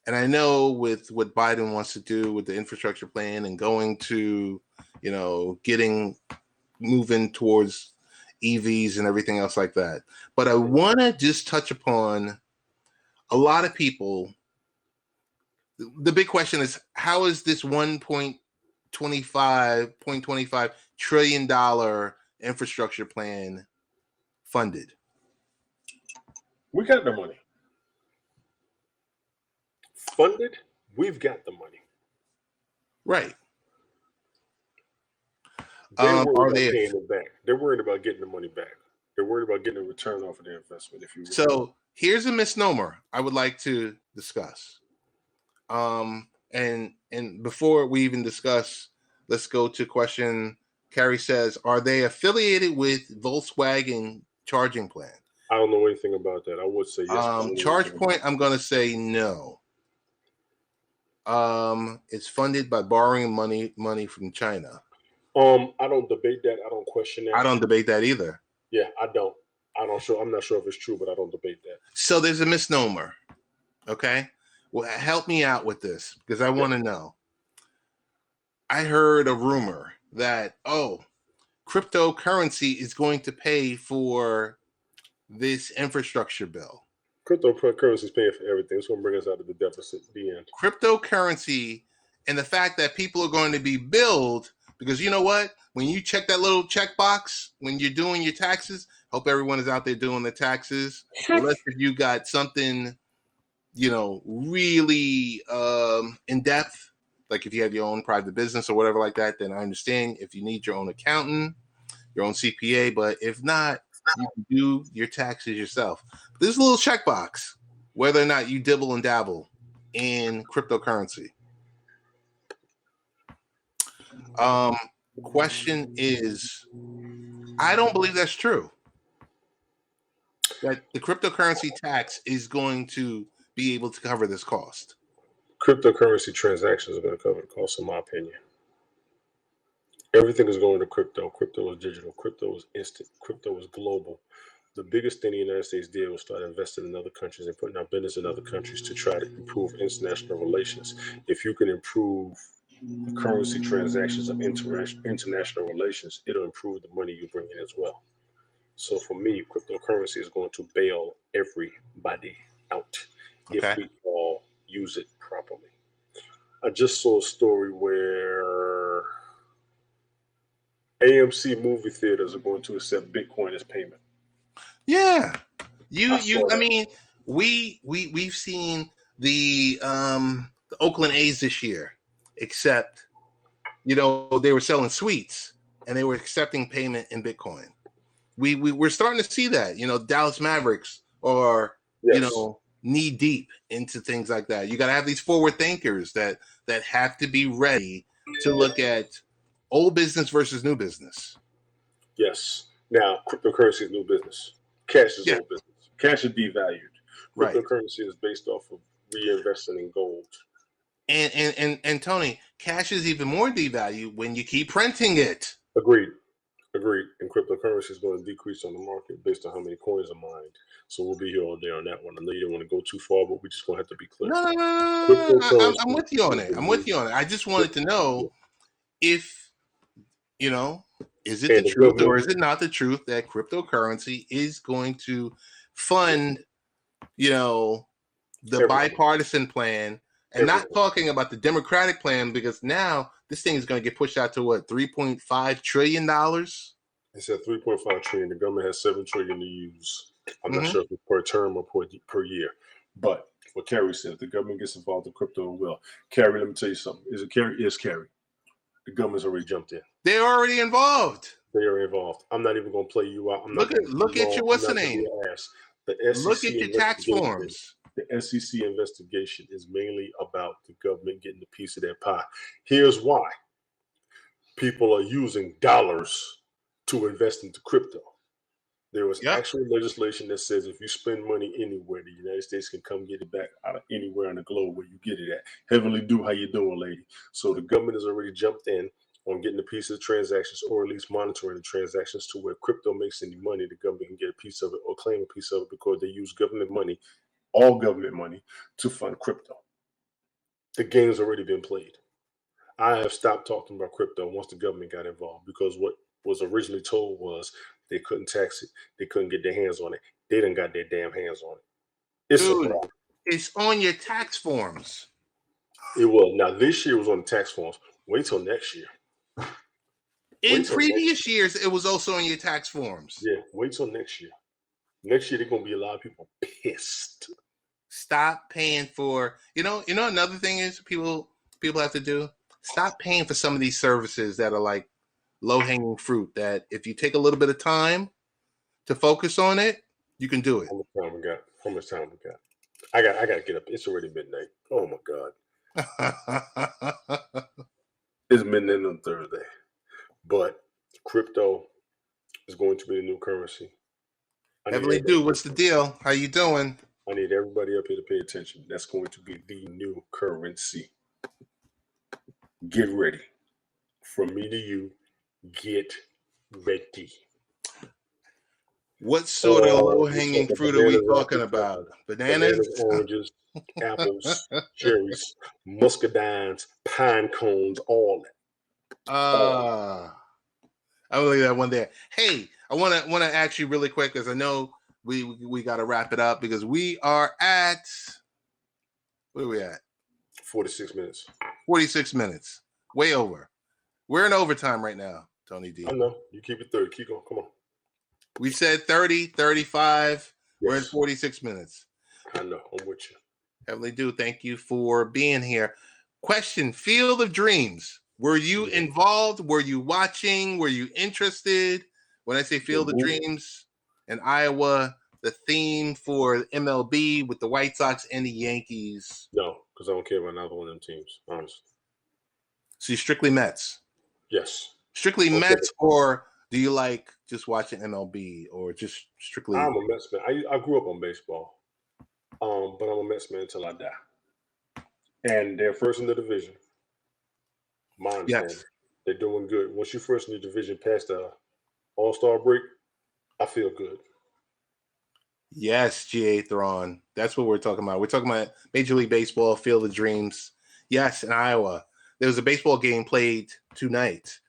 And I know with what Biden wants to do with the infrastructure plan and going to, moving towards EVs and everything else like that. But I want to just touch upon a lot of people. The big question is, how is this $1.25 trillion infrastructure plan funded? We got the money. Funded, we've got the money. Right. They're worried about paying it back. They're worried about getting the money back. They're worried about getting a return off of their investment. If you will. So here's a misnomer I would like to discuss. And before we even discuss, let's go to question. Carrie says, are they affiliated with Volkswagen charging plan? I don't know anything about that. I would say yes. ChargePoint, I'm going to say no. It's funded by borrowing money from China. I don't debate that. I don't question that. I don't debate that either. Yeah, I don't. I'm not sure if it's true, but I don't debate that. So there's a misnomer. Okay. Well, help me out with this because I want to know. I heard a rumor that, cryptocurrency is going to pay for this infrastructure bill. Cryptocurrency is paying for everything. It's going to bring us out of the deficit at the end. Cryptocurrency and the fact that people are going to be billed, because you know what? When you check that little checkbox when you're doing your taxes, hope everyone is out there doing the taxes. Unless you got something, really in depth, like if you have your own private business or whatever like that, then I understand if you need your own accountant, your own CPA. But if not, you can do your taxes yourself. There's a little checkbox whether or not you dibble and dabble in cryptocurrency. Question is, I don't believe that's true. That the cryptocurrency tax is going to be able to cover this cost. Cryptocurrency transactions are going to cover the cost, in my opinion. Everything is going to crypto. Crypto is digital. Crypto is instant. Crypto is global. The biggest thing the United States did was start investing in other countries and putting our business in other countries to try to improve international relations. If you can improve the currency transactions of international relations, it'll improve the money you bring in as well. So for me, cryptocurrency is going to bail everybody out if we all use it properly. I just saw a story where AMC movie theaters are going to accept Bitcoin as payment. Yeah, I mean, we've seen the Oakland A's this year, except they were selling suites and they were accepting payment in Bitcoin. We're starting to see that. Dallas Mavericks are knee deep into things like that. You got to have these forward thinkers that have to be ready to look at old business versus new business. Yes. Now, cryptocurrency is new business. Cash is old business. Cash is devalued. Cryptocurrency is based off of reinvesting in gold. And Tony, cash is even more devalued when you keep printing it. Agreed. And cryptocurrency is going to decrease on the market based on how many coins are mined. So we'll be here all day on that one. I know you don't want to go too far, but we're just going to have to be clear. No. I'm with you on it. I just wanted to know if, is it the truth or is it not the truth that cryptocurrency is going to fund, the bipartisan plan, and not talking about the Democratic plan, because now this thing is going to get pushed out to what, $3.5 trillion? It said 3.5 trillion. The government has 7 trillion to use. I'm not sure if it's per term or per year. But what Carrie said, if the government gets involved in crypto, it will. Carrie, let me tell you something. Is it Carrie? Yes, Carrie. The government's already jumped in. They're already involved. They are involved. I'm not even going to play you out. Look at your what's the name? Look at your tax forms. The SEC investigation is mainly about the government getting a piece of their pie. Here's why. People are using dollars to invest into crypto. There was actual legislation that says if you spend money anywhere, the United States can come get it back out of anywhere in the globe where you get it at. Heavenly do, how you doing, lady? So the government has already jumped in on getting a piece of the transactions, or at least monitoring the transactions, to where crypto makes any money, the government can get a piece of it or claim a piece of it, because they use government money, all government money, to fund crypto. The game's already been played. I have stopped talking about crypto once the government got involved, because what was originally told was They couldn't tax it. They couldn't get their hands on it. They done got their damn hands on it. It's Dude, a problem. It's on your tax forms. It was. Now, this year was on the tax forms. Wait till next year. In previous years, it was also on your tax forms. Yeah, wait till next year. Next year, there's going to be a lot of people pissed. Stop paying for, another thing is people have to do, stop paying for some of these services that are like low-hanging fruit, that if you take a little bit of time to focus on it, you can do it. How much time we got? I got to get up. It's already midnight. Oh, my God. It's midnight on Thursday. But crypto is going to be the new currency. Heavily do. What's the deal? How you doing? I need everybody up here to pay attention. That's going to be the new currency. Get ready. From me to you, get ready. What sort of low-hanging fruit are we talking about? Bananas, oranges, apples, cherries, muscadines, pine cones, all that. I will leave that one there. Hey, I want to ask you really quick, because I know we got to wrap it up, because we are at, where are we at? 46 minutes. 46 minutes. Way over. We're in overtime right now, Tony D. I know. You keep it 30. Keep going. Come on. We said 30, 35. Yes. We're in 46 minutes. I know. I'm with you. Heavily do. Thank you for being here. Question, Field of Dreams. Were you involved? Were you watching? Were you interested? When I say Field of Dreams in Iowa, the theme for MLB with the White Sox and the Yankees. No, because I don't care about either one of them teams, honestly. So you strictly Mets? Yes. Strictly Mets, or do you like just watching MLB, or just strictly? I'm a Mets fan. I grew up on baseball, but I'm a Mets fan until I die. And they're first in the division. Yes. They're doing good. Once you first in the division past the All-Star break, I feel good. Yes, G.A. Thrawn. That's what we're talking about. We're talking about Major League Baseball, Field of Dreams. Yes, in Iowa. There was a baseball game played tonight.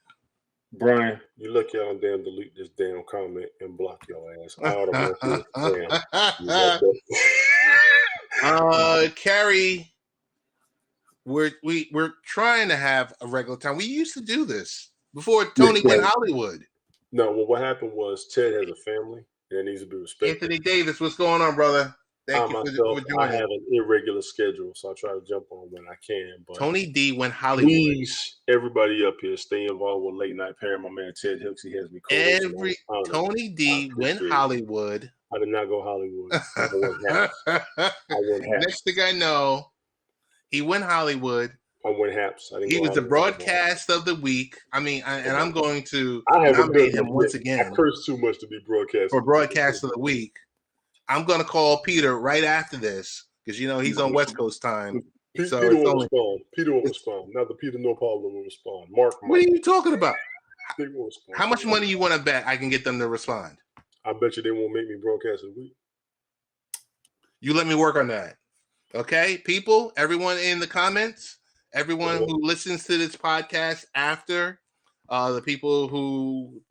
Brian, you lucky I don't damn delete this damn comment and block your ass. Carrie, we're trying to have a regular time. We used to do this before Tony went Hollywood. No, well, what happened was Ted has a family and it needs to be respected. Anthony Davis, what's going on, brother? Thank you for joining. I have an irregular schedule, so I try to jump on when I can. But Tony D went Hollywood. Please, everybody up here, stay involved with Late Night Parent. My man Ted Hicks, he has me cold. Tony D went Hollywood. I did not go Hollywood. I went Haps. Next thing I know, he went Hollywood. I went Haps. He was the broadcast of the week. I mean, I'm going to nominate him once again. I cursed too much to be broadcast. For broadcast of the week. I'm going to call Peter right after this, because, he's on West Coast time. So Peter will respond. Peter will respond. Now the Peter No Problem will respond. Mark. What are you talking about? How much money you want to bet I can get them to respond? I bet you they won't make me broadcast of the week. You let me work on that. Okay, people, everyone in the comments, everyone who listens to this podcast after, the people who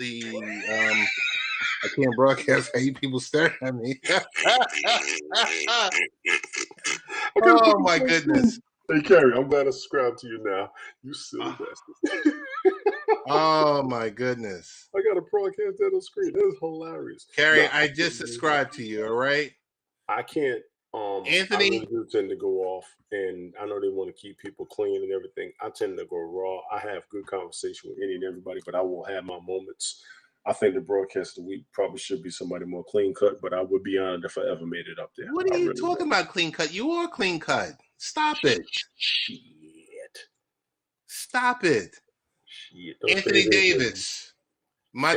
I can't broadcast how you people stare at me. Oh my goodness. Hey Carrie, I'm glad I subscribed to you now. You silly bastard. Oh my goodness. I got to broadcast that on screen. That is hilarious. Carrie, I just subscribed to you, all right? I can't Anthony, I really do tend to go off, and I know they want to keep people clean and everything. I tend to go raw. I have good conversation with any and everybody, but I will have my moments. I think the broadcast of the week probably should be somebody more clean cut, but I would be honored if I ever made it up there. What are you talking about, clean cut? You are clean cut. Stop it. Shit. Stop it. Shit. Anthony Davis. I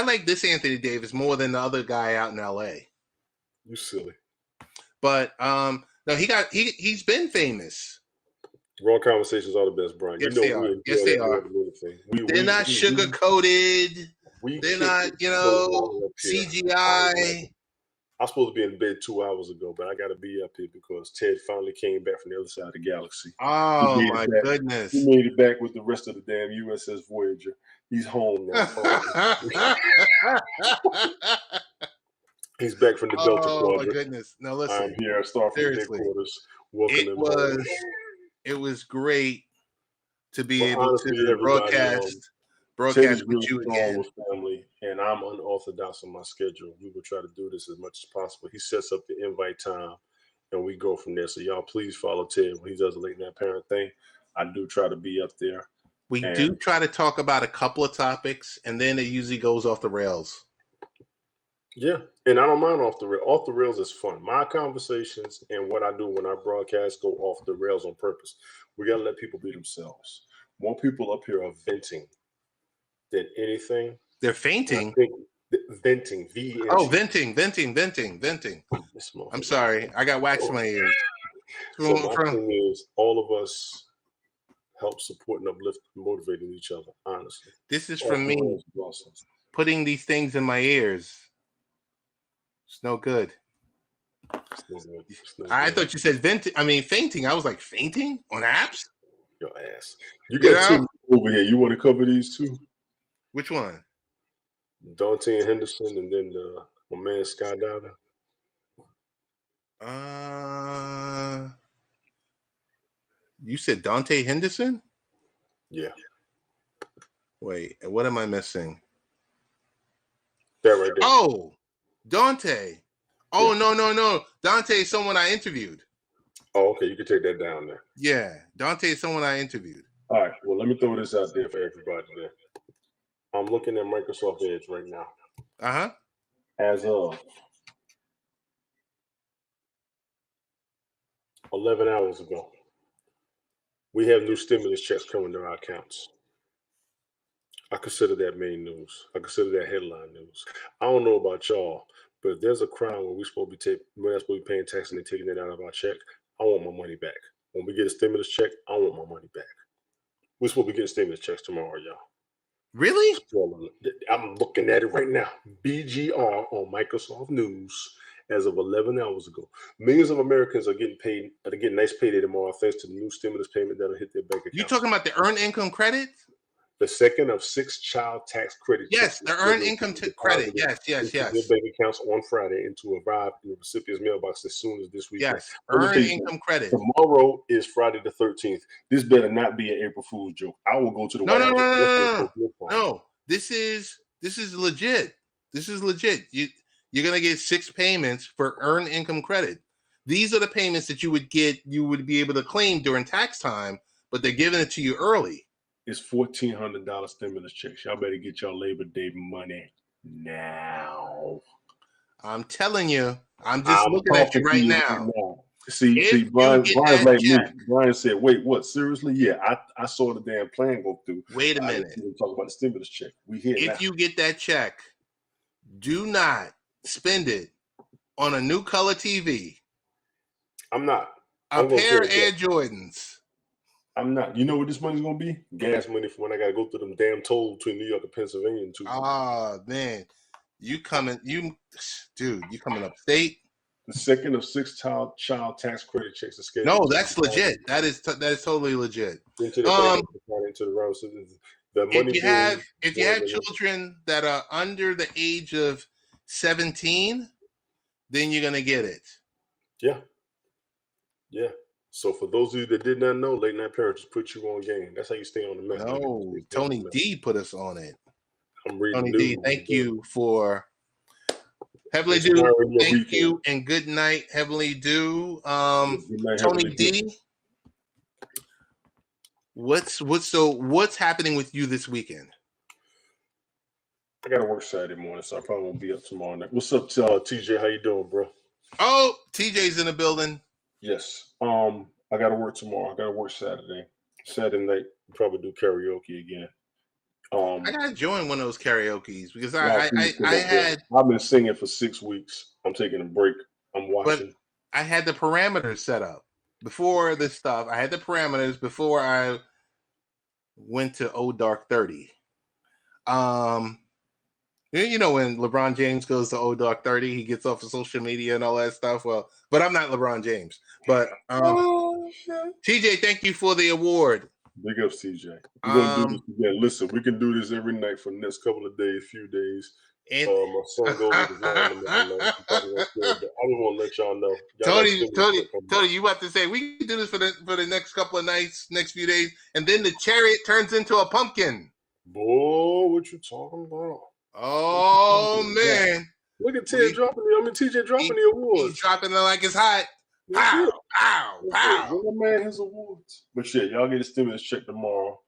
like this Anthony Davis more than the other guy out in LA. You silly. But no, he's been famous. Raw conversations are the best, Brian. Yes, they are. Yes, they are. They're not sugar coated. They're not, CGI. I was supposed to be in bed 2 hours ago, but I got to be up here because Ted finally came back from the other side of the galaxy. Oh, my goodness. He made it back with the rest of the damn USS Voyager. He's home now. He's back from the Delta Quadrant. Oh, my goodness. No, listen. I'm here at Starfleet headquarters. It was great to be able to broadcast with you again. With family, and I'm unorthodox on my schedule. We will try to do this as much as possible. He sets up the invite time, and we go from there. So y'all please follow Ted when he does a late night parent thing. I do try to be up there. We do try to talk about a couple of topics, and then it usually goes off the rails. Yeah, and I don't mind off the rails. Off the rails is fun. My conversations and what I do when I broadcast go off the rails on purpose. We got to let people be themselves. More people up here are venting than anything. They're fainting. Venting. Venting. I'm sorry. I got wax in my ears. So my thing is, all of us help support and uplift and motivating each other, honestly. This is from me putting these things in my ears. It's no good. I thought you said venting. I mean, fainting. I was like, fainting on apps? Your ass. You got two over here. You want to cover these two? Which one? Dante and Henderson, and then my man Skydiver. You said Dante Henderson? Yeah. Wait, what am I missing? That right there. Oh, Dante. Oh, yeah. No. Dante is someone I interviewed. Oh, okay. You can take that down there. Yeah. Dante is someone I interviewed. All right. Well, let me throw this out there for everybody there. I'm looking at Microsoft Edge right now. Uh-huh. As of 11 hours ago, we have new stimulus checks coming to our accounts. I consider that main news. I consider that headline news. I don't know about y'all, but if there's a crime where we're supposed to be paying tax and they're taking it out of our check, I want my money back. When we get a stimulus check, I want my money back. We're supposed to be getting stimulus checks tomorrow, y'all. Really? I'm looking at it right now. BGR on Microsoft News as of 11 hours ago. Millions of Americans are getting paid. They're getting nice payday tomorrow thanks to the new stimulus payment that'll hit their bank account. You talking about the earned income credit? The second of 6 child tax credit. Yes, the earned income credit. Yes. Their bank accounts on Friday and to arrive in the recipient's mailbox as soon as this week. Yes, earned income credit. Tomorrow is Friday the 13th. This better not be an April Fool's joke. I will go to the White House. No. This is legit. This is legit. You're gonna get 6 payments for earned income credit. These are the payments that you would be able to claim during tax time, but they're giving it to you early. It's $1,400 stimulus checks. Y'all better get y'all Labor Day money now. I'm telling you. I'm just looking at you right now. See, Brian's like me. Brian said, wait, what? Seriously? Yeah, I saw the damn plan go through. Wait a minute. Talk about the stimulus check. We here If you get that check, do not spend it on a new color TV. I'm not. A pair of Air Jordans. I'm not. You know what this money's gonna be? Gas money for when I gotta go through them damn tolls between New York and Pennsylvania and Oh man, you coming upstate? The second of 6 child tax credit checks are scheduled. No, that's legit. That is totally legit. Into the round. So the money if you have children that are under the age of 17, then you're gonna get it. Yeah. So for those of you that did not know, Late Night Parents put you on game. That's how you stay on the map. No, Tony D put us on it. I'm reading Tony D, thank you for Heavenly Dew. Thank you and good night, Heavenly Dew. Tony D, what's happening with you this weekend? I gotta work Saturday morning, so I probably won't be up tomorrow night. What's up, TJ? How you doing, bro? Oh, TJ's in the building. Yes. I gotta work tomorrow. I gotta work Saturday. Saturday night, probably do karaoke again. I gotta join one of those karaoke's because I've been singing for 6 weeks. I'm taking a break. I'm watching. But I had the parameters set up before this stuff. I had the parameters before I went to Old Dark 30. You know, when LeBron James goes to Old Dark 30, he gets off of social media and all that stuff. Well, but I'm not LeBron James. But TJ, thank you for the award. Big ups, TJ. We're gonna do this again. Listen, we can do this every night for the next couple of days, few days. And my son goes to the line every night. I just want to let y'all know. Tony, you about to say we can do this for the next couple of nights, next few days, and then the chariot turns into a pumpkin. Boy, what you talking about? Oh man! Look at TJ dropping the awards. He's dropping it like it's hot. Pow, pow, pow. The man has awards. But shit, y'all get a stimulus check tomorrow.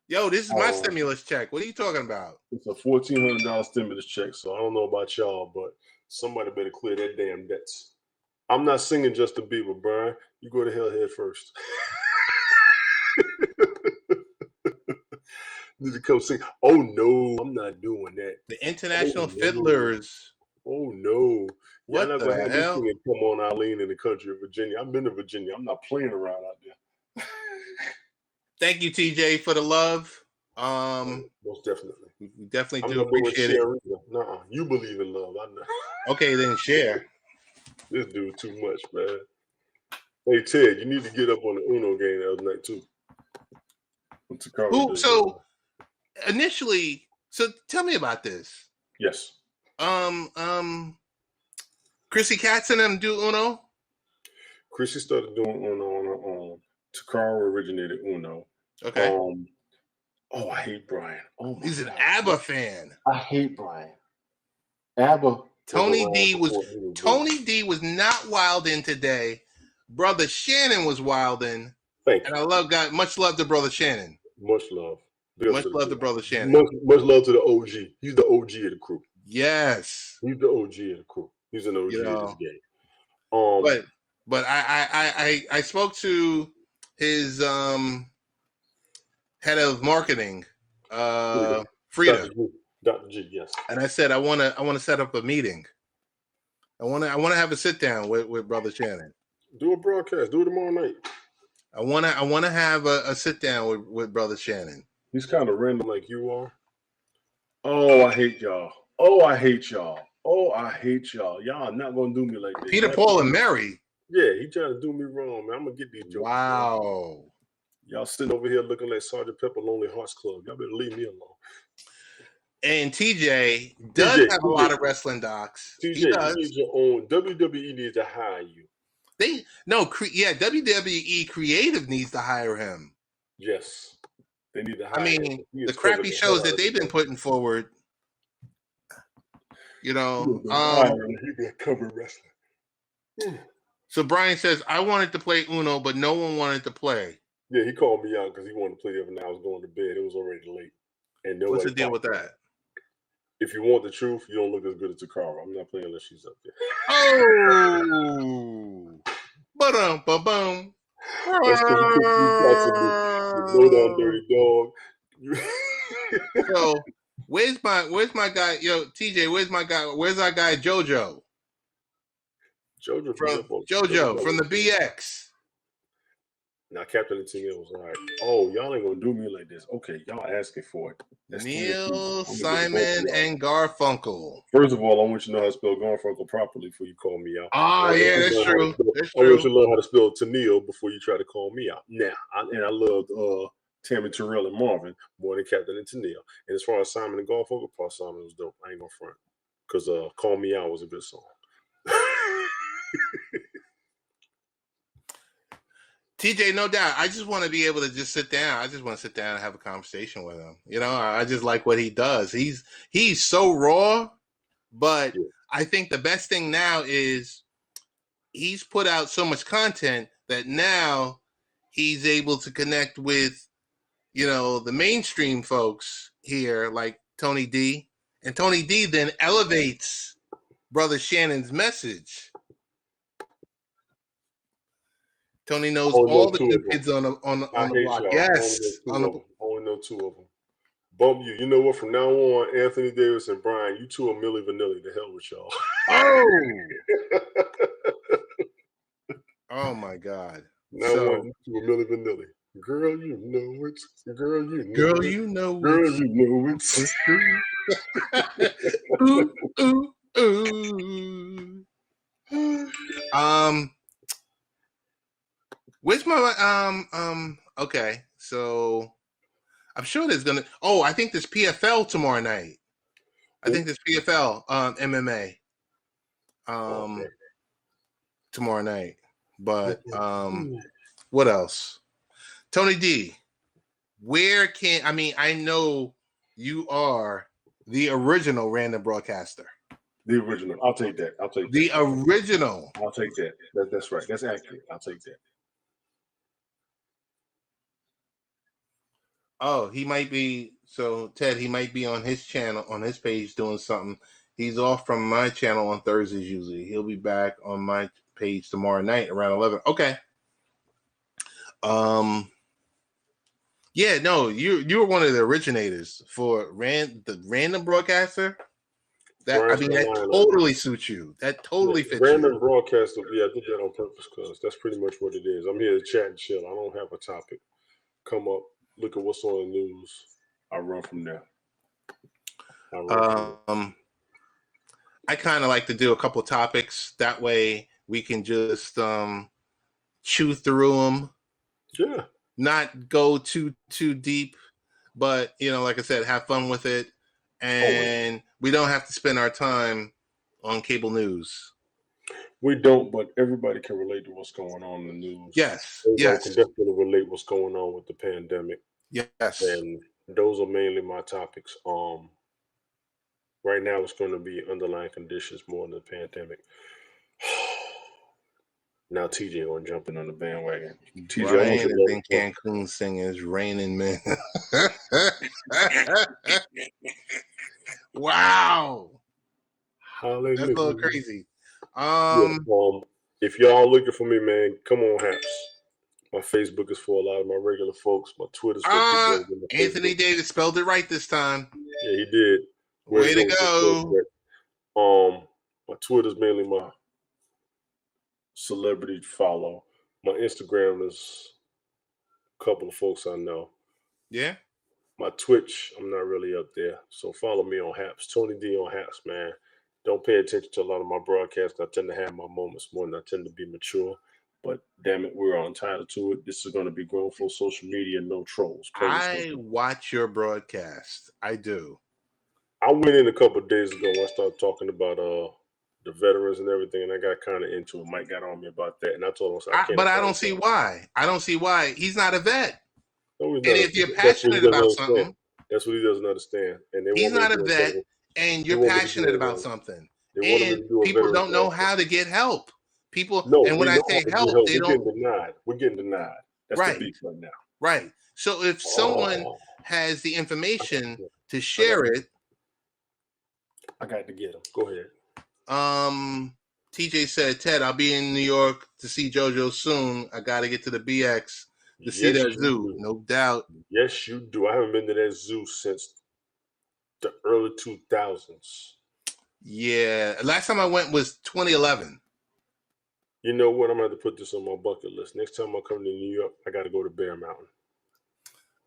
Yo, this is my stimulus check. What are you talking about? It's a $1,400 stimulus check, so I don't know about y'all, but somebody better clear that damn debts. I'm not singing Justin Bieber, Brian. You go to hell head first. Need to come sing. Oh no, I'm not doing that. The International Fiddlers. Oh no. What Y'all not the gonna have hell? this thing come on Eileen in the country of Virginia. I've been to Virginia. I'm not playing around out there. Thank you, TJ, for the love. Most definitely. We definitely do appreciate it. Nuh-uh. You believe in love. I know. Okay, then share. This dude too much, man. Hey Ted, you need to get up on the Uno game the other night too. So initially, so tell me about this. Yes. Chrissy Katz and them do Uno? Chrissy started doing Uno on her own. Takara originated Uno. Okay. Oh, I hate Brian. Oh, he's an ABBA fan. I hate Brian. ABBA. Tony D was not wild in today. Brother Shannon was wild in. Thank you. And I love God. Much love to Brother Shannon. Much love. Much love to Brother Shannon. Much love to the OG. He's the OG of the crew. Yes. He's the OG of the crew. He's an OG of this game. But I spoke to his head of marketing, Frida. Dr. G, yes. And I said I want to set up a meeting. I want to have a sit down with Brother Shannon. Do a broadcast. Do it tomorrow night. I want to have a sit down with Brother Shannon. He's kind of random like you are. Oh, I hate y'all. Oh, I hate y'all. Oh, I hate y'all. Y'all are not gonna do me like this. Peter, Paul, and Mary. Yeah, he trying to do me wrong, man. I'm gonna get these jokes. Wow. Man. Y'all sitting over here looking like Sgt. Pepper Lonely Hearts Club. Y'all better leave me alone. And TJ does have a lot of wrestling docs. TJ, you need your own. WWE needs to hire you. WWE Creative needs to hire him. Yes. They need to hire him. The crappy shows that they've been putting forward. You know, he got covered wrestling. So Brian says, I wanted to play Uno, but no one wanted to play. Yeah, he called me out because he wanted to play the other night. I was going to bed. It was already late. And what's the deal with that? If you want the truth, you don't look as good as Takara. I'm not playing unless she's up there. Oh, ba-dum-ba-bum. That's because you took low down dirty dog. So where's my guy? Yo, TJ, where's my guy? Where's our guy JoJo? JoJo from the BX. Now Captain Tennille was all right. Oh, y'all ain't gonna do me like this. Okay, y'all asking for it. That's Neil, Simon, and Garfunkel. First of all, I want you to know how to spell Garfunkel properly before you call me out. Oh, yeah, that's true. I want you to learn how to spell Tennille before you try to call me out. Now, I loved Tammy Terrell and Marvin more than Captain and Tennille. And as far as Simon and Garfunkel, Paul Simon was dope. I ain't gonna front. Because Call Me Out was a good song. TJ, no doubt. I just want to be able to just sit down. I just want to sit down and have a conversation with him. You know, I just like what he does. He's so raw, but I think the best thing now is he's put out so much content that now he's able to connect with, you know, the mainstream folks here like Tony D. And Tony D then elevates Brother Shannon's message. Tony knows all the new kids on the block. Yes. Only know two of them. Bump you. You know what? From now on, Anthony Davis and Brian, you two are Milli Vanilli. The hell with y'all. Oh my God. Now on, you two are Milli Vanilli. Girl, you know it's. Girl, you know. Girl, you know it's. Girl, you know it's. Ooh, ooh, ooh. Where's my okay, so I'm sure there's gonna I think there's PFL tomorrow night. I think there's PFL MMA tomorrow night. But what else? Tony D, I know you are the original random broadcaster. The original. I'll take that. The original. I'll take that. That's right. That's accurate. I'll take that. Oh, he might be. So, Ted, he might be on his channel, on his page doing something. He's off from my channel on Thursdays usually. He'll be back on my page tomorrow night around 11. Okay. Yeah, no, you were one of the originators for the random broadcaster. That totally suits you. That totally fits random you. Broadcaster. Yeah, I did that on purpose because that's pretty much what it is. I'm here to chat and chill. I don't have a topic. Come up, look at what's on the news. I run from there. I kind of like to do a couple topics. That way we can just chew through them. Yeah. Not go too deep, but like I said, have fun with it. And we don't have to spend our time on cable news. We don't, but everybody can relate to what's going on in the news. Yes. Everybody can definitely relate what's going on with the pandemic. Yes. And those are mainly my topics. Right now it's going to be underlying conditions more than the pandemic. Now TJ gonna jump in on the bandwagon. TJ, Brian is in Cancun singing "It's Raining Men." Wow, hallelujah. That's a little crazy. If y'all looking for me, man, come on, Haps. My Facebook is for a lot of my regular folks. My Twitter's for people. Anthony Davis spelled it right this time. Yeah, he did. Way to go. My Twitter's mainly my celebrity follow. My Instagram is a couple of folks I know. Yeah. My Twitch, I'm not really up there. So follow me on Haps. Tony D on Haps, man. Don't pay attention to a lot of my broadcasts. I tend to have my moments more than I tend to be mature. But damn it, we're entitled to it. This is going to be grown for social media, no trolls. I watch your broadcast. I do. I went in a couple of days ago when I started talking about the veterans and everything, and I got kind of into it. Mike got on me about that, and I told him, I don't see why. I don't see why. He's not a vet. No, and if you're passionate about something, that's what he doesn't understand. And he's not a vet, and you're passionate about something, and people don't know how to get help. And when I say help, they don't. We're getting denied. That's the beef right now. Right. So if someone has the information to share it, I got to get them. Go ahead. TJ said, Ted, I'll be in New York to see JoJo soon. I got to get to the BX to see that zoo. No doubt. Yes, you do. I haven't been to that zoo since the early 2000s. Yeah. Last time I went was 2011. You know what? I'm going to have to put this on my bucket list. Next time I come to New York, I got to go to Bear Mountain.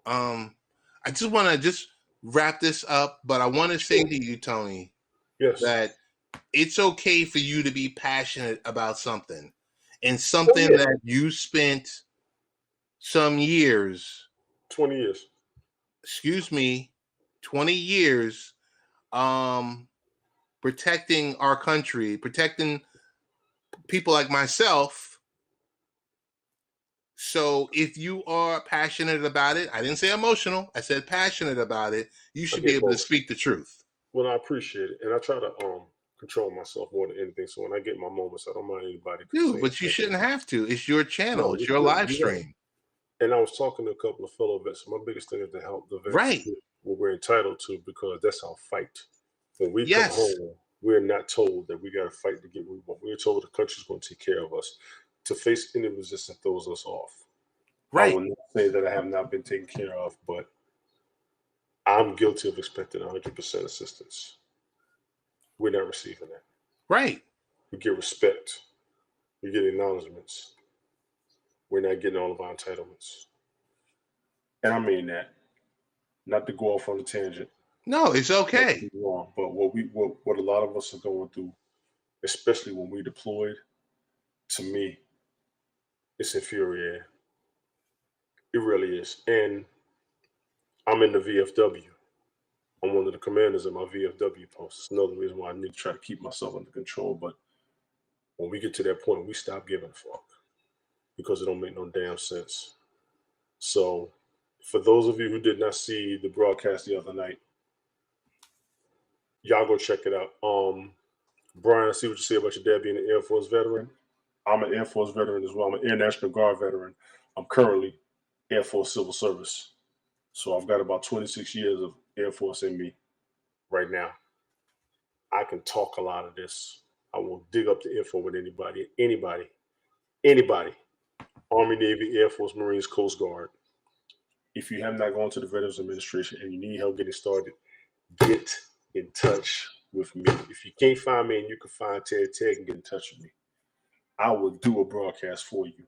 I just want to wrap this up, but I want to say to you, Tony, that it's okay for you to be passionate about something and something that you spent some years. 20 years. Excuse me, 20 years protecting our country, protecting people like myself. So if you are passionate about it, I didn't say emotional, I said passionate about it, you should be able to speak the truth. Well, I appreciate it. And I try to control myself more than anything. So when I get my moments, I don't mind anybody. Dude, but you shouldn't have to. It's your channel. It's your live stream. And I was talking to a couple of fellow vets. My biggest thing is to help the vets get what we're entitled to, because that's our fight. When we come home, we're not told that we got to fight to get what we want. We're told the country's going to take care of us. To face any resistance throws us off. Right. I will not say that I have not been taken care of, but I'm guilty of expecting 100% assistance. We're not receiving that. Right. We get respect. We get acknowledgments. We're not getting all of our entitlements. And I mean that. Not to go off on a tangent. No, it's okay. Wrong. But what a lot of us are going through, especially when we deployed, to me, it's infuriating. It really is. And I'm in the VFW. I'm one of the commanders of my VFW post. It's another reason why I need to try to keep myself under control. But when we get to that point, we stop giving a fuck because it don't make no damn sense. So for those of you who did not see the broadcast the other night, y'all go check it out. Brian, I see what you say about your dad being an Air Force veteran. I'm an Air Force veteran as well. I'm an Air National Guard veteran. I'm currently Air Force Civil Service. So I've got about 26 years of Air Force in me right now. I can talk a lot of this. I will dig up the info with anybody. Army, Navy, Air Force, Marines, Coast Guard. If you have not gone to the Veterans Administration and you need help getting started, get in touch with me. If you can't find me and you can find Ted and get in touch with me, I will do a broadcast for you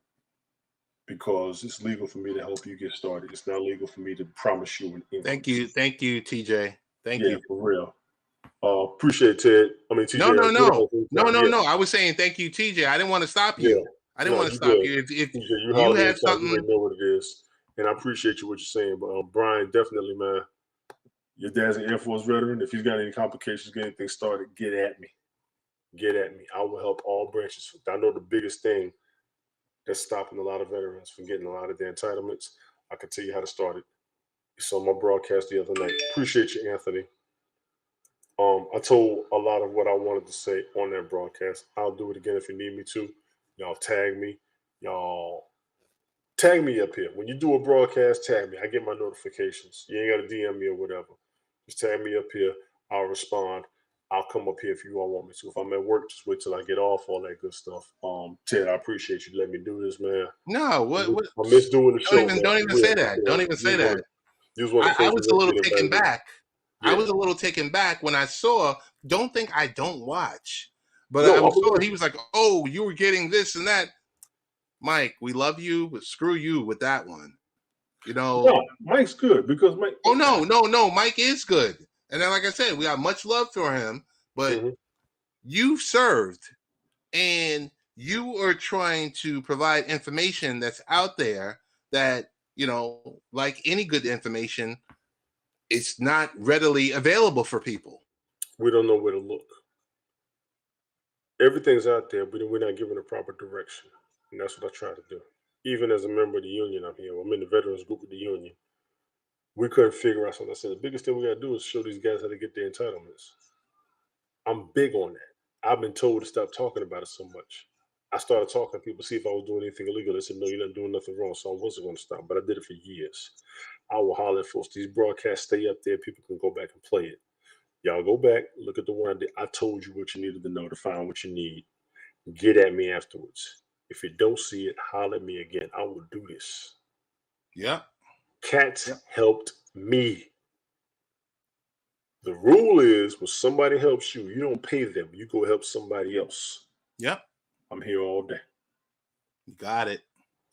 because it's legal for me to help you get started. It's not legal for me to promise you an income. Thank you, TJ. Thank you for real. Appreciate it, Ted. I mean, TJ. No. I was saying thank you, TJ. I didn't want to stop you. Yeah. I didn't want to stop you. If TJ, you have something, you know what it is, and I appreciate you what you're saying. But Brian, definitely, man. Your dad's an Air Force veteran. If he's got any complications, get anything started, get at me. I will help all branches. I know the biggest thing that's stopping a lot of veterans from getting a lot of their entitlements. I can tell you how to start it. It's on my broadcast the other night. Appreciate you, Anthony. I told a lot of what I wanted to say on that broadcast. I'll do it again if you need me to. Y'all tag me. Y'all tag me up here. When you do a broadcast, tag me. I get my notifications. You ain't got to DM me or whatever. Just tag me up here. I'll respond. I'll come up here if you all want me to. If I'm at work, just wait till I get off, all that good stuff. Ted, I appreciate you letting me do this, man. No, what? I miss doing the show. Don't even say that. Don't even say that. I was a little taken back. Yeah. I was a little taken back when I saw. Don't think I don't watch, but I saw he was like, "Oh, you were getting this and that." Mike, we love you, but screw you with that one. You know, no, Mike's good because Mike. Oh no, Mike is good, and then like I said, we got much love for him. But you served, and you are trying to provide information that's out there that, you know, like any good information, it's not readily available for people. We don't know where to look. Everything's out there, but we're not given a proper direction. And that's what I try to do. Even as a member of the union, I'm here. I'm in the veterans group with the union. We couldn't figure out something. I said, the biggest thing we got to do is show these guys how to get their entitlements. I'm big on that. I've been told to stop talking about it so much. I started talking to people, see if I was doing anything illegal. They said, no, you're not doing nothing wrong. So I wasn't going to stop, but I did it for years. I will holler at folks. These broadcasts stay up there. People can go back and play it. Y'all go back, look at the one I did. I told you what you needed to know to find what you need. Get at me afterwards. If you don't see it, holler at me again. I will do this. Yeah. Cats helped me. The rule is when somebody helps you, you don't pay them. You go help somebody else. Yep. I'm here all day. You got it.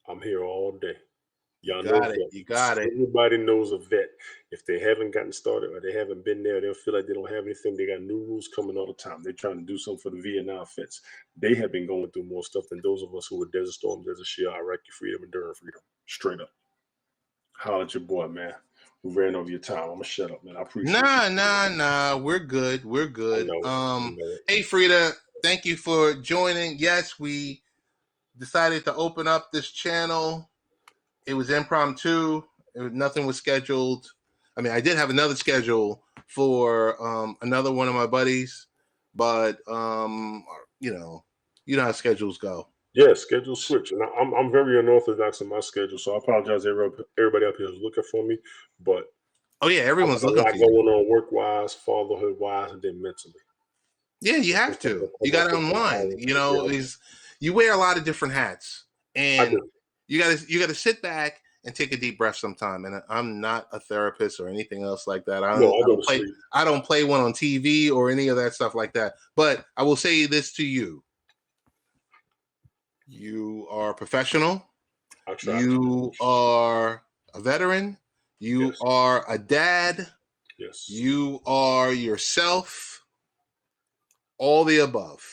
I'm here all day. Y'all know it. You got it. Everybody knows a vet. If they haven't gotten started or they haven't been there, they'll feel like they don't have anything. They got new rules coming all the time. They're trying to do something for the Vietnam vets. They have been going through more stuff than those of us who were Desert Storm, Desert Shield, Iraqi freedom, Enduring freedom. Straight up. Holler at your boy, man. We ran over your time. I'm gonna shut up, man. I appreciate it. Nah. We're good. Hey, Frida, thank you for joining. Yes, we decided to open up this channel. It was impromptu. Nothing was scheduled. I mean, I did have another schedule for another one of my buddies, but you know how schedules go. Yeah, schedule switch, and I'm very unorthodox in my schedule, so I apologize to everybody up here who's looking for me. But everyone's looking for you. Going on work-wise, fatherhood-wise, and then mentally. Yeah, you have to. You got to unwind. You know, you wear a lot of different hats, and you got to sit back and take a deep breath sometime. And I'm not a therapist or anything else like that. I don't play one on TV or any of that stuff like that. But I will say this to you. You are a professional. You are a veteran. You are a dad. Yes. You are yourself, all the above.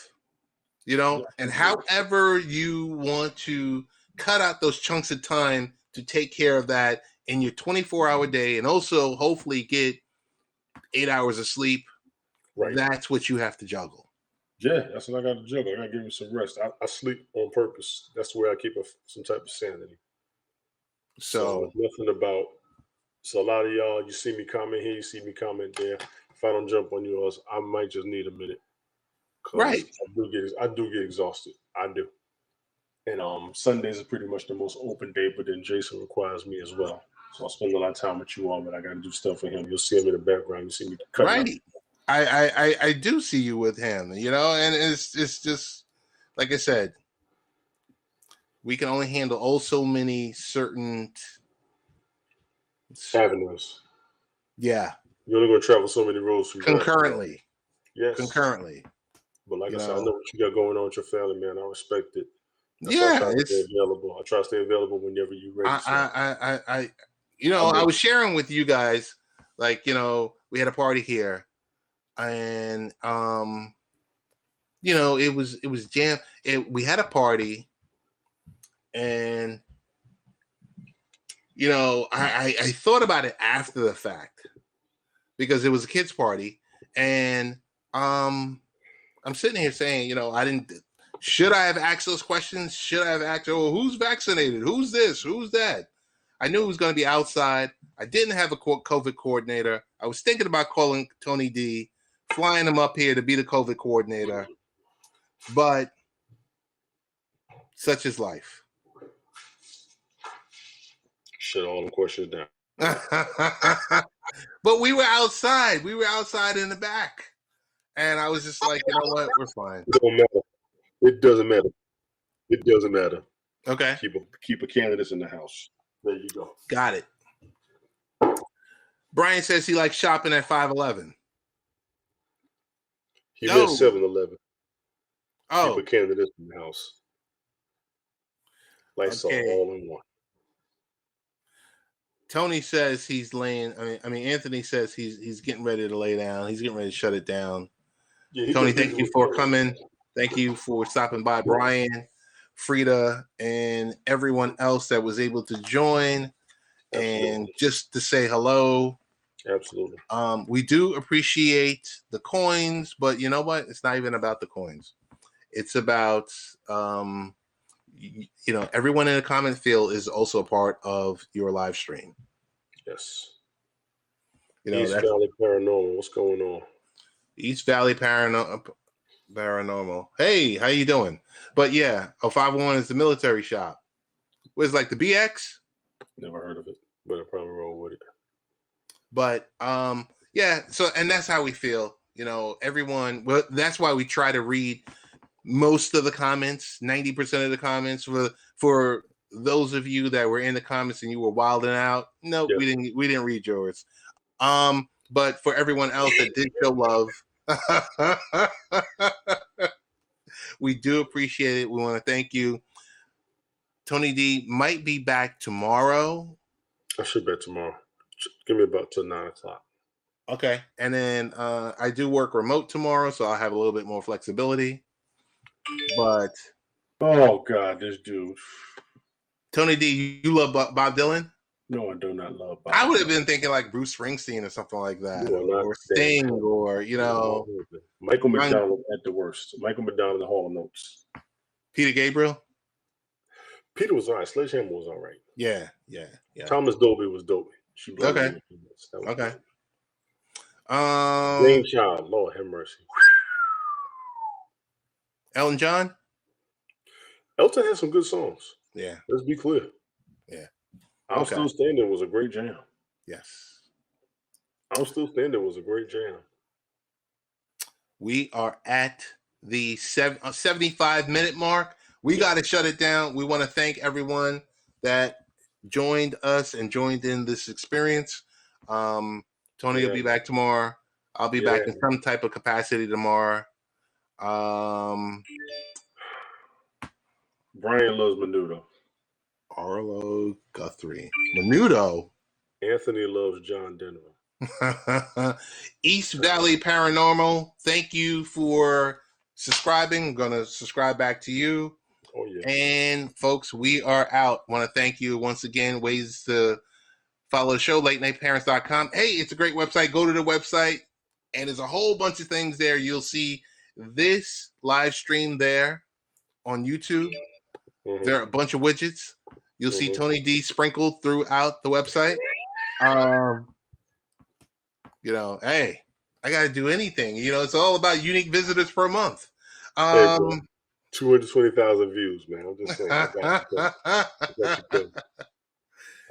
You know, and however you want to cut out those chunks of time to take care of that in your 24-hour day, and also hopefully get 8 hours of sleep. Right. That's what you have to juggle. Yeah, that's what I got to juggle. I got to give me some rest. I sleep on purpose. That's where I keep some type of sanity. So nothing about. So a lot of y'all, you see me comment here, you see me comment there. If I don't jump on yours, I might just need a minute. Right. I do get exhausted. I do. And Sundays is pretty much the most open day, but then Jason requires me as well. So I spend a lot of time with you all, but I got to do stuff for him. You'll see him in the background. You see me cutting up. I do see you with him, you know, and it's just like I said, we can only handle so many certain avenues. Yeah. You're only going to travel so many roads concurrently. Yes. Concurrently. But like I said, I know what you got going on with your family, man. I respect it. That's why I try to stay available. I try to stay available whenever you're ready. I was sharing with you guys, like, you know, we had a party here, and you know, it was jam. We had a party, and you know, I thought about it after the fact because it was a kids' party, and I'm sitting here saying, you know, should I have asked those questions? Should I have asked, oh, who's vaccinated? Who's this? Who's that? I knew it was going to be outside. I didn't have a COVID coordinator. I was thinking about calling Tony D, flying him up here to be the COVID coordinator. But such is life. Shut all the questions down. But we were outside. We were outside in the back. And I was just like, you know what? We're fine. It don't matter. It doesn't matter. It doesn't matter. Okay. Keep a candidates in the house. There you go. Got it. Brian says he likes shopping at 511. He lives 7-Eleven. Oh. Keep a candidates in the house. Lysol all in one. Tony says he's laying. I mean, Anthony says he's getting ready to lay down. He's getting ready to shut it down. Yeah, Tony, thank you for coming. Thank you for stopping by, Brian, Frida, and everyone else that was able to join. Absolutely. And just to say hello. Absolutely. We do appreciate the coins, but you know what? It's not even about the coins. It's about you know, everyone in the comment field is also a part of your live stream. Yes. You know, East Valley Paranormal. What's going on? East Valley Paranormal. Hey, how you doing? But yeah, 501 is the military shop. Was like the BX? Never heard of it, but I probably roll with it. But yeah, so and that's how we feel. You know, everyone. Well, that's why we try to read most of the comments, 90% of the comments. For those of you that were in the comments and you were wilding out, no, we didn't read yours. But for everyone else that did show love, we do appreciate it. We want to thank you. Tony D might be back tomorrow. I should be tomorrow. Give me about till 9 o'clock. Okay, and then I do work remote tomorrow, so I'll have a little bit more flexibility. But oh God, this dude, Tony D, you love Bob Dylan? No, I do not love Bob. I would have been thinking like Bruce Springsteen or something like that, or Sting, or you know, Michael McDonald at the worst. Michael McDonald in the Hall of Notes. Peter Gabriel. Peter was all right. Sledgehammer was all right. Yeah. Thomas Dolby was Dolby. Okay. Okay. James Child, Lord have mercy. Elton John. Elton had some good songs. Yeah. Let's be clear. Yeah. I'm Still Standing was a great jam. Yes. I'm Still Standing was a great jam. We are at the 75-minute mark. We got to shut it down. We want to thank everyone that joined us and joined in this experience. Tony will be back tomorrow. I'll be back in some type of capacity tomorrow. Brian loves Menudo. Arlo Guthrie. Menudo. Anthony loves John Denver. East Valley Paranormal, thank you for subscribing. I'm going to subscribe back to you. Oh, yeah. And folks, we are out. Want to thank you once again. Ways to follow the show, latenightparents.com. Hey, it's a great website. Go to the website, and there's a whole bunch of things there. You'll see this live stream there on YouTube. Mm-hmm. There are a bunch of widgets. You'll see Tony D sprinkled throughout the website. You know, hey, I got to do anything. You know, it's all about unique visitors per month. 220,000 views, man. I'm just saying.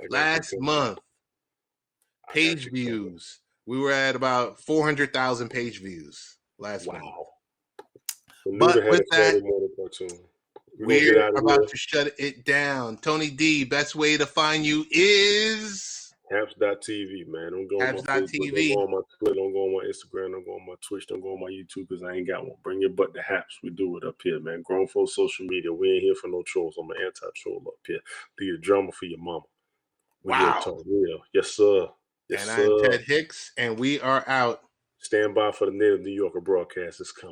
Last month, page views. We were at about 400,000 page views last month. But with that, we're about to shut it down. Tony D, best way to find you is Haps.tv, man. Don't go on my Facebook, don't go on my Twitter, don't go on my Instagram, don't go on my Twitch, don't go on my YouTube because I ain't got one. Bring your butt to Haps. We do it up here, man. Grown folks social media. We ain't here for no trolls. I'm an anti-troll up here. Do your drama for your mama. Wow. Real. Yes, sir. Yes, and I'm Ted Hicks, and we are out. Stand by for the Native New Yorker broadcast. It's coming.